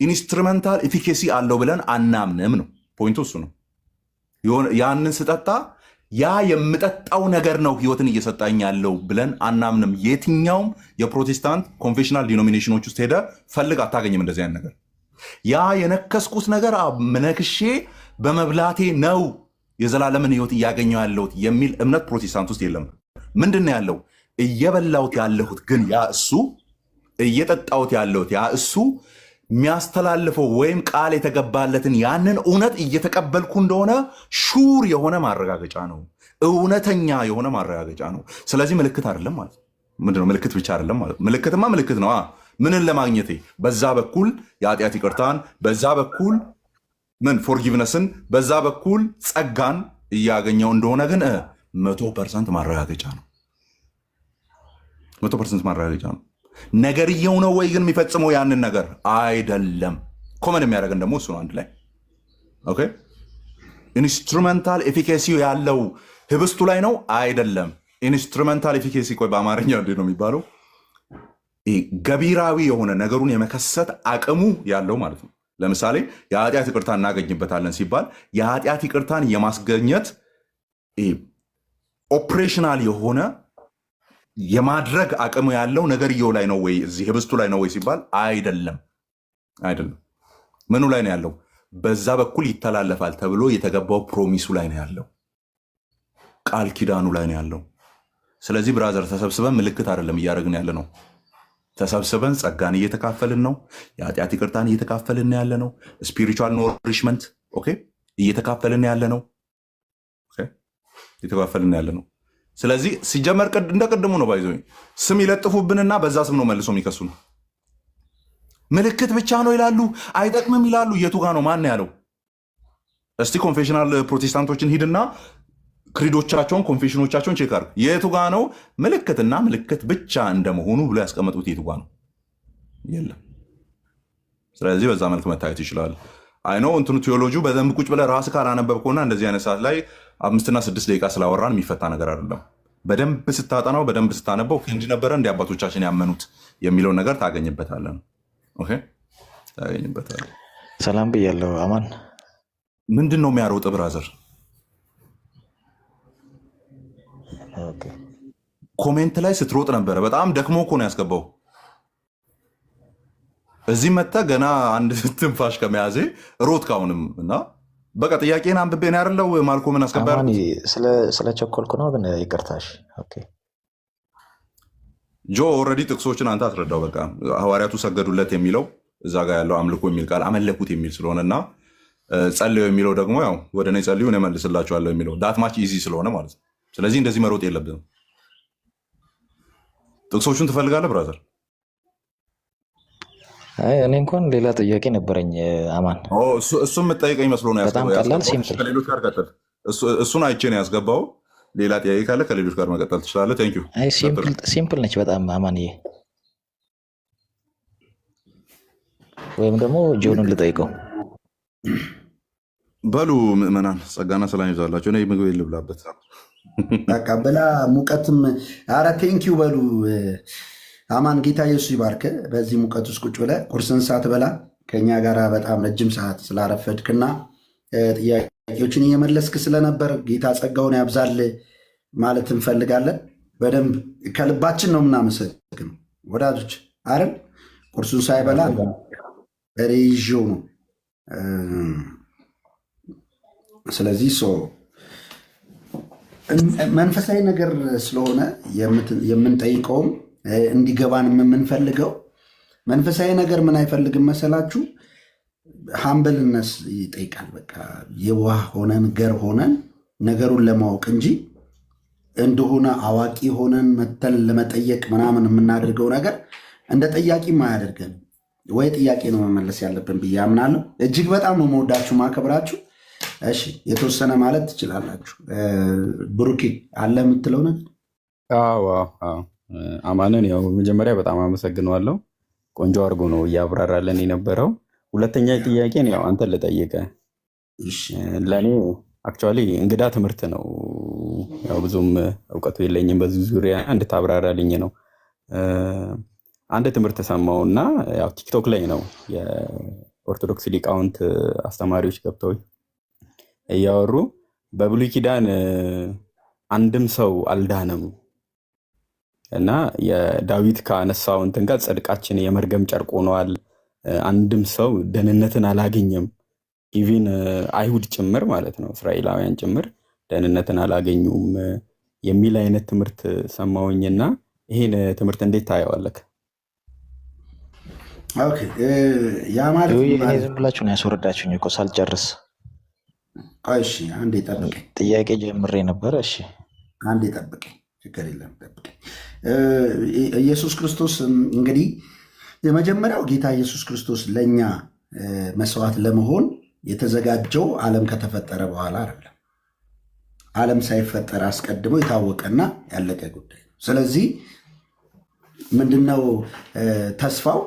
ኢንስትሩሜንታል ኤፊኬሲ አለው ብለን አናምንም ነው ፖይንቱ። እሱ ነው። ያንን ስጠጣ ያ የምጠጣው ነገር ነው ህይወትን እየሰጣኝ ያለው ብለን አናምንም። የትኛውም የፕሮቴስታንት ኮንፌሽናል ዲኖሚኔሽኖች ውስጥ ሄደ ፈልግ አታገኝም እንደዚህ አይነት ነገር። ያ የነከስኩት ነገር ነክሼ በመብላቴ ነው የዘላለምን ሕይወት እያገኘው ያለሁት የሚል እምነት ፕሮቴስታንት ውስጥ የለም። ምንድን ነው ያለው? እየበላሁት ያለሁት ግን ያ እሱ፣ እየጠጣሁት ያለሁት ያ እሱ የሚያስተላልፈው ወይም ቃል የተገባለትን ያንን እውነት እየተቀበልኩ እንደሆነ ሹር የሆነ ማረጋገጫ ነው። እውነተኛ የሆነ ማረጋገጫ ነው። ስለዚህ ምልክት አይደለም ማለት ነው። ምንድነው? ምልክት ብቻ አይደለም ማለት ነው። ምልክትማ ምልክት ነው። ምንን ለማግኘቴ? በዛ በኩል የኃጢአት ይቅርታን፣ በዛ በኩል ምን ፎርጊቭነስን፣ በዛ በኩል ጸጋን እያገኘው እንደሆነ ግን 100% ማረጋገጫ ነው። 100% ማረጋገጫ ነው። ነገርየው ነው ወይ ግን የሚፈጽመው ያንን ነገር አይደለም። ኮመን የሚያደርገን ደግሞ እሱ ነው። አንድ ላይ ኦኬ። ኢንስትሩሜንታል ኤፊኬሲ ያለው ህብስቱ ላይ ነው አይደለም። ኢንስትሩሜንታል ኤፊኬሲ ቆይ በአማርኛ እንዴት ነው የሚባለው? ገቢራዊ የሆነ ነገሩን የመከሰት አቅሙ ያለው ማለት ነው። ለምሳሌ የኃጢአት ይቅርታ እናገኝበታለን ሲባል የኃጢአት ይቅርታን የማስገኘት ኦፕሬሽናል የሆነ የማድረግ አቅሙ ያለው ነገርየው ላይ ነው ወይ እዚህ ህብስቱ ላይ ነው ወይ ሲባል አይደለም። አይደለም። ምኑ ላይ ነው ያለው? በዛ በኩል ይተላለፋል ተብሎ የተገባው ፕሮሚሱ ላይ ነው ያለው። ቃል ኪዳኑ ላይ ነው ያለው። ስለዚህ ብራዘር ተሰብስበን ምልክት አይደለም እያደረግን ያለ ነው። ተሰብስበን ጸጋን እየተካፈልን ነው። የኃጢአት ይቅርታን እየተካፈልን ያለ ነው። ስፒሪቹዋል ኖሪሽመንት ኦኬ እየተካፈልን ያለ ነው። ኦኬ እየተካፈልን ያለ ነው። ስለዚህ ሲጀመር እንደ ቅድሙ ነው። ባይዞ ስም ይለጥፉብንና በዛ ስም ነው መልሶ የሚከሱን። ምልክት ብቻ ነው ይላሉ፣ አይጠቅምም ይላሉ። የቱ ጋ ነው? ማን ያለው? እስቲ ኮንፌሽናል ፕሮቴስታንቶችን ሂድና ክሪዶቻቸውን ኮንፌሽኖቻቸውን ቼክ አድርግ። የቱ ጋ ነው ምልክትና ምልክት ብቻ እንደመሆኑ ብሎ ያስቀመጡት? የቱ ጋ ነው? የለም። ስለዚህ በዛ መልክ መታየት ይችላል። አይኖ እንትኑ ቴዎሎጂው በደንብ ቁጭ ብለህ ራስህ ካላነበብከውና እንደዚህ አይነት ሰዓት ላይ 5 እና 6 ደቂቃ ስላወራን የሚፈታ ነገር አይደለም። በደንብ ስታጠናው በደንብ ስታነበው እንዲህ ነበረ እንዲህ አባቶቻችን ያመኑት የሚለውን ነገር ታገኝበታለን። ኦኬ ታገኝበታለን። ሰላም ብያለሁ። አማን ምንድን ነው የሚያሮጥ ብራዘር? ኮሜንት ላይ ስትሮጥ ነበረ። በጣም ደክሞ እኮ ነው ያስገባው። እዚህ መጥተህ ገና አንድ ትንፋሽ ከመያዜ ሮጥ ካሁንም እና በቃ ጥያቄን አንብቤን ያደለው ማልኮምን አስገባ ስለቸኮልኩ ነው፣ ግን ይቅርታሽ። ጆ ኦልሬዲ ጥቅሶችን አንተ አስረዳው። በቃ ሐዋርያቱ ሰገዱለት የሚለው እዛ ጋር ያለው አምልኮ የሚል ቃል አመለኩት የሚል ስለሆነና ጸልዩ የሚለው ደግሞ ያው ወደ እኔ ጸልዩ እኔ እመልስላችኋለሁ የሚለው ዳትማች ኢዚ ስለሆነ ማለት ነው። ስለዚህ እንደዚህ መሮጥ የለብንም። ጥቅሶቹን ትፈልጋለህ ብራዘር? እኔ እንኳን ሌላ ጥያቄ ነበረኝ አማን። እሱም የምጠይቀኝ መስሎ ነው በጣም ቀላል ሲምፕል። ከሌሎች ጋር ቀጥል። እሱን አይቼ ነው ያስገባው። ሌላ ጥያቄ ካለ ከሌሎች ጋር መቀጠል ትችላለህ። ቴንክ ዩ። ሲምፕል ነች በጣም አማንዬ። ወይም ደግሞ ጆኑን ልጠይቀው። በሉ ምዕመናን ጸጋና ሰላም ይብዛላችሁ። እኔ ምግብ ልብላበት። በቃ ብላ ሙቀትም። ኧረ ቴንኪው በሉ። አማን ጌታ ኢየሱስ ይባርክ። በዚህ ሙቀት ውስጥ ቁጭ ብለህ ቁርስን ሳትበላ ከኛ ጋር በጣም ረጅም ሰዓት ስላረፈድክና ጥያቄዎችን እየመለስክ ስለነበር ጌታ ጸጋውን ያብዛል ማለት እንፈልጋለን። በደንብ ከልባችን ነው የምናመሰግነው ወዳጆች። አይደል ቁርሱን ሳይበላ ይዤው ነው። ስለዚህ መንፈሳዊ ነገር ስለሆነ የምንጠይቀውም እንዲገባንም የምንፈልገው መንፈሳዊ ነገር ምን አይፈልግም መሰላችሁ? ሀምብልነስ ይጠይቃል። በቃ የዋህ ሆነን ገር ሆነን ነገሩን ለማወቅ እንጂ እንደሆነ አዋቂ ሆነን መተን ለመጠየቅ ምናምን የምናደርገው ነገር እንደ ጠያቂም አያደርገንም። ወይ ጥያቄ ነው መመለስ ያለብን ብዬ አምናለሁ። እጅግ በጣም ነው መወዳችሁ ማከብራችሁ። እሺ የተወሰነ ማለት ትችላላችሁ። ብሩኬ አለ የምትለው ነገር? አማንን ያው መጀመሪያ በጣም አመሰግነዋለሁ። ቆንጆ አድርጎ ነው እያብራራለን የነበረው። ሁለተኛ ጥያቄን ያው አንተን ልጠይቀ። ለእኔ አክቹዋሊ እንግዳ ትምህርት ነው። ያው ብዙም እውቀቱ የለኝም በዚህ ዙሪያ እንድታብራራልኝ ነው። አንድ ትምህርት ሰማው እና ያው ቲክቶክ ላይ ነው የኦርቶዶክስ ሊቃውንት አስተማሪዎች ገብተው እያወሩ በብሉይ ኪዳን አንድም ሰው አልዳነም እና የዳዊት ካነሳው እንትን ጋር ጽድቃችን የመርገም ጨርቅ ሆነዋል አንድም ሰው ደህንነትን አላገኘም። ኢቪን አይሁድ ጭምር ማለት ነው፣ እስራኤላውያን ጭምር ደህንነትን አላገኙም የሚል አይነት ትምህርት ሰማሁኝና ይሄን ትምህርት እንዴት ታየዋለህ? ኦኬ፣ ያ ማለት እኔ ዝም ብላችሁ ነው ያስወረዳችሁኝ እኮ ሳልጨርስ። እሺ አንዴ ጠብቀኝ፣ ጥያቄ ጀምሬ ነበረ። እሺ አንዴ ጠብቀኝ፣ ችግር የለም ጠብቀኝ። ኢየሱስ ክርስቶስ እንግዲህ የመጀመሪያው ጌታ ኢየሱስ ክርስቶስ ለእኛ መስዋዕት ለመሆን የተዘጋጀው ዓለም ከተፈጠረ በኋላ አይደለም። ዓለም ሳይፈጠር አስቀድሞ የታወቀና ያለቀ ጉዳይ ነው። ስለዚህ ምንድነው ተስፋው?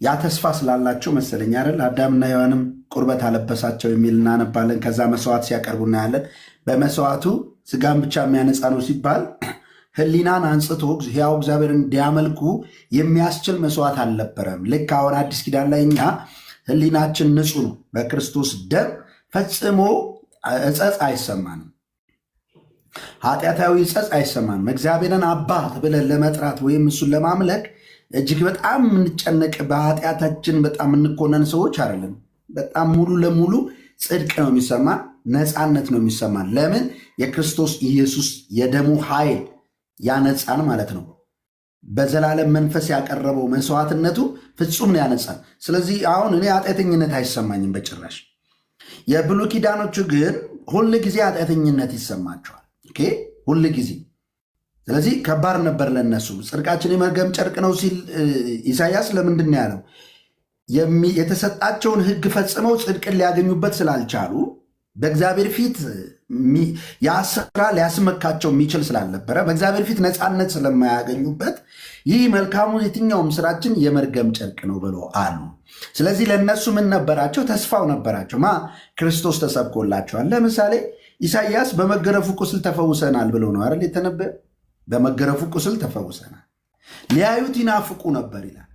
ያ ተስፋ ስላላቸው መሰለኝ አይደል አዳምና ሔዋንም ቁርበት አለበሳቸው የሚል እናነባለን። ከዛ መስዋዕት ሲያቀርቡ እናያለን። በመስዋዕቱ ስጋን ብቻ የሚያነጻ ነው ሲባል ሕሊናን አንጽቶ ሕያው እግዚአብሔርን እንዲያመልኩ የሚያስችል መስዋዕት አልነበረም። ልክ አሁን አዲስ ኪዳን ላይ እኛ ሕሊናችን ንጹሕ ነው። በክርስቶስ ደም ፈጽሞ እጸጽ አይሰማንም። ኃጢአታዊ እጸጽ አይሰማንም። እግዚአብሔርን አባት ብለን ለመጥራት ወይም እሱን ለማምለክ እጅግ በጣም የምንጨነቅ በኃጢአታችን በጣም የምንኮነን ሰዎች አይደለም። በጣም ሙሉ ለሙሉ ጽድቅ ነው የሚሰማን፣ ነፃነት ነው የሚሰማን። ለምን? የክርስቶስ ኢየሱስ የደሙ ኃይል ያነጻን ማለት ነው። በዘላለም መንፈስ ያቀረበው መስዋዕትነቱ ፍጹም ነው ያነጻን። ስለዚህ አሁን እኔ ኃጢአተኝነት አይሰማኝም በጭራሽ። የብሉይ ኪዳኖቹ ግን ሁል ጊዜ ኃጢአተኝነት ይሰማቸዋል። ሁል ጊዜ። ስለዚህ ከባድ ነበር ለነሱ። ጽድቃችን የመርገም ጨርቅ ነው ሲል ኢሳያስ ለምንድን ነው ያለው? የተሰጣቸውን ሕግ ፈጽመው ጽድቅን ሊያገኙበት ስላልቻሉ በእግዚአብሔር ፊት ያ ስራ ሊያስመካቸው የሚችል ስላልነበረ በእግዚአብሔር ፊት ነፃነት ስለማያገኙበት ይህ መልካሙ የትኛውም ስራችን የመርገም ጨርቅ ነው ብሎ አሉ። ስለዚህ ለእነሱ ምን ነበራቸው? ተስፋው ነበራቸው። ክርስቶስ ተሰብኮላቸዋል። ለምሳሌ ኢሳይያስ በመገረፉ ቁስል ተፈውሰናል ብሎ ነው አይደል የተነበየ? በመገረፉ ቁስል ተፈውሰናል፣ ሊያዩት ይናፍቁ ነበር ይላል።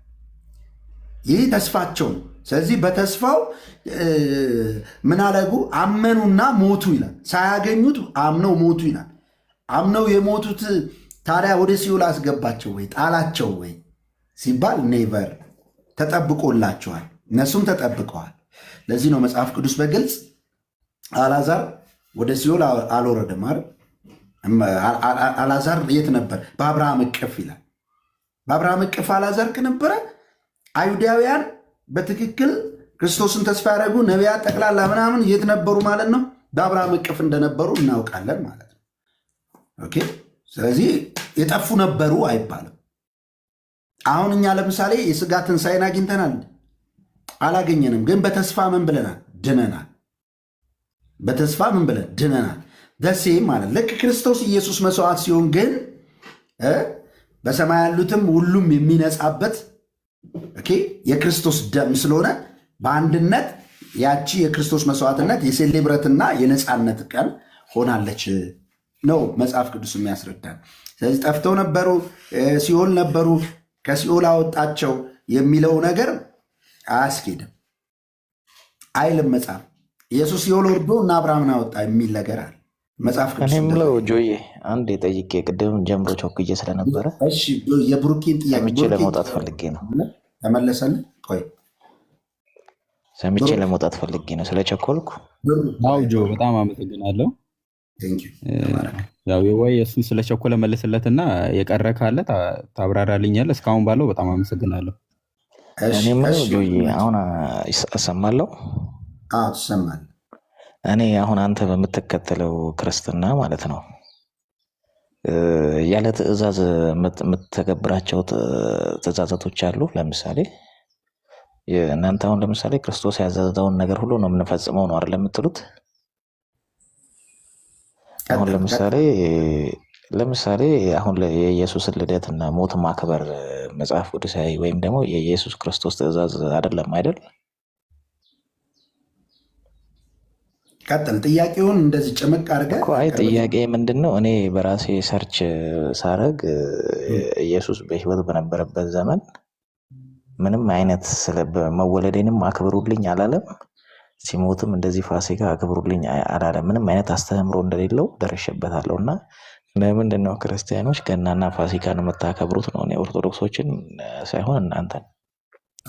ይህ ተስፋቸው ነው። ስለዚህ በተስፋው ምን አደረጉ? አመኑና ሞቱ ይላል። ሳያገኙት አምነው ሞቱ ይላል። አምነው የሞቱት ታዲያ ወደ ሲኦል አስገባቸው ወይ ጣላቸው ወይ ሲባል ኔቨር። ተጠብቆላቸዋል፣ እነሱም ተጠብቀዋል። ለዚህ ነው መጽሐፍ ቅዱስ በግልጽ አልዓዛር ወደ ሲኦል አልወረደም አይደል? አልዓዛር የት ነበር? በአብርሃም እቅፍ ይላል። በአብርሃም እቅፍ አልዓዛር ነበረ። አይሁዳውያን በትክክል ክርስቶስን ተስፋ ያደረጉ ነቢያት ጠቅላላ ምናምን የት ነበሩ ማለት ነው? በአብርሃም እቅፍ እንደነበሩ እናውቃለን ማለት ነው። ኦኬ። ስለዚህ የጠፉ ነበሩ አይባልም። አሁን እኛ ለምሳሌ የስጋ ትንሣኤን አግኝተናል? አላገኘንም። ግን በተስፋ ምን ብለናል? ድነናል። በተስፋ ምን ብለን ድነናል። ደሴ ማለት ልክ ክርስቶስ ኢየሱስ መስዋዕት ሲሆን ግን በሰማይ ያሉትም ሁሉም የሚነጻበት የክርስቶስ ደም ስለሆነ በአንድነት ያቺ የክርስቶስ መስዋዕትነት የሴሌብረትና የነፃነት ቀን ሆናለች ነው መጽሐፍ ቅዱስ የሚያስረዳን። ስለዚህ ጠፍተው ነበሩ፣ ሲኦል ነበሩ፣ ከሲኦል አወጣቸው የሚለው ነገር አያስኬድም አይልም መጽሐፍ። ኢየሱስ ሲኦል ወርዶ እና አብርሃምን አወጣ የሚል ነገር አለ መጽሐፍ ቅዱስ። እኔ የምለው ጆዬ አንድ የጠይቄ ቅድም ጀምሮ ቸኩዬ ስለነበረ የብሩኬን ጥያቄ ሰምቼ ለመውጣት ፈልጌ ነው። ተመለሰልን። ቆይ ሰምቼ ለመውጣት ፈልጌ ነው ስለቸኮልኩ። አው ጆ በጣም አመሰግናለሁ። ያው የዋይ እሱን ስለቸኮለ መልስለትና የቀረ ካለ ታብራራልኛለህ። እስካሁን ባለው በጣም አመሰግናለሁ። እኔ የምለው ጆዬ አሁን እሰማለሁ። ትሰማለህ? እኔ አሁን አንተ በምትከተለው ክርስትና ማለት ነው ያለ ትእዛዝ የምትተገብራቸው ትእዛዛቶች አሉ። ለምሳሌ እናንተ አሁን ለምሳሌ ክርስቶስ ያዘዘውን ነገር ሁሉ ነው የምንፈጽመው ነው አይደል የምትሉት? አሁን ለምሳሌ አሁን የኢየሱስን ልደትና ሞት ማክበር መጽሐፍ ቅዱሳዊ ወይም ደግሞ የኢየሱስ ክርስቶስ ትእዛዝ አይደለም አይደል? ቀጥል። ጥያቄውን እንደዚህ ጭምቅ አድርገህ አይ ጥያቄ ምንድን ነው? እኔ በራሴ ሰርች ሳረግ ኢየሱስ በሕይወት በነበረበት ዘመን ምንም አይነት መወለዴንም አክብሩልኝ አላለም። ሲሞትም እንደዚህ ፋሲካ አክብሩልኝ አላለም። ምንም አይነት አስተምህሮ እንደሌለው ደርሼበታለሁ። እና ለምንድን ነው ክርስቲያኖች ገናና ፋሲካን የምታከብሩት ነው? እኔ ኦርቶዶክሶችን ሳይሆን እናንተን።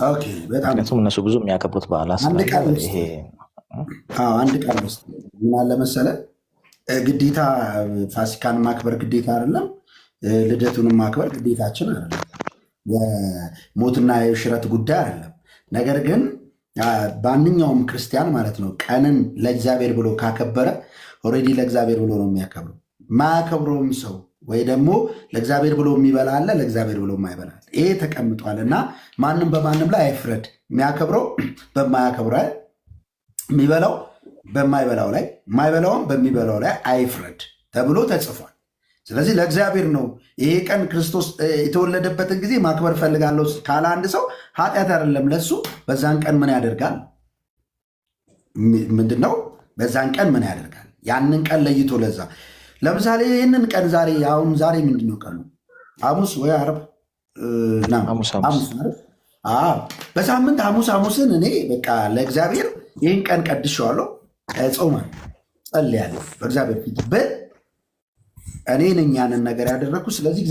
ኦኬ፣ በጣም ምክንያቱም እነሱ ብዙ የሚያከብሩት በዓላት አንድ ስላለ ቃል ውስጥ ይሄ አንድ ቃል ውስጥ ምን አለ መሰለ፣ ግዴታ ፋሲካን ማክበር ግዴታ አይደለም፣ ልደቱንም ማክበር ግዴታችን አይደለም፣ የሞትና የሽረት ጉዳይ አይደለም። ነገር ግን በማንኛውም ክርስቲያን ማለት ነው ቀንን ለእግዚአብሔር ብሎ ካከበረ ኦልሬዲ ለእግዚአብሔር ብሎ ነው የሚያከብረው። ማያከብረውም ሰው ወይ ደግሞ ለእግዚአብሔር ብሎ የሚበላ አለ፣ ለእግዚአብሔር ብሎ የማይበላ አለ። ይሄ ተቀምጧል እና ማንም በማንም ላይ አይፍረድ። የሚያከብረው በማያከብረው ላይ፣ የሚበላው በማይበላው ላይ፣ የማይበላውም በሚበላው ላይ አይፍረድ ተብሎ ተጽፏል። ስለዚህ ለእግዚአብሔር ነው። ይሄ ቀን ክርስቶስ የተወለደበትን ጊዜ ማክበር ፈልጋለሁ ካለ አንድ ሰው ኃጢአት አይደለም ለሱ። በዛን ቀን ምን ያደርጋል? ምንድነው? በዛን ቀን ምን ያደርጋል? ያንን ቀን ለይቶ ለዛ ለምሳሌ ይህንን ቀን ዛሬ አሁን ዛሬ ምንድነው ቀኑ? ሐሙስ ወይ ዓርብ? በሳምንት ሐሙስን እኔ በቃ ለእግዚአብሔር ይህን ቀን ቀድሼዋለሁ፣ ጾማለሁ፣ ጸልያለሁ በእግዚአብሔር ፊት እኔ ነኝ ያንን ነገር ያደረግኩት። ስለዚህ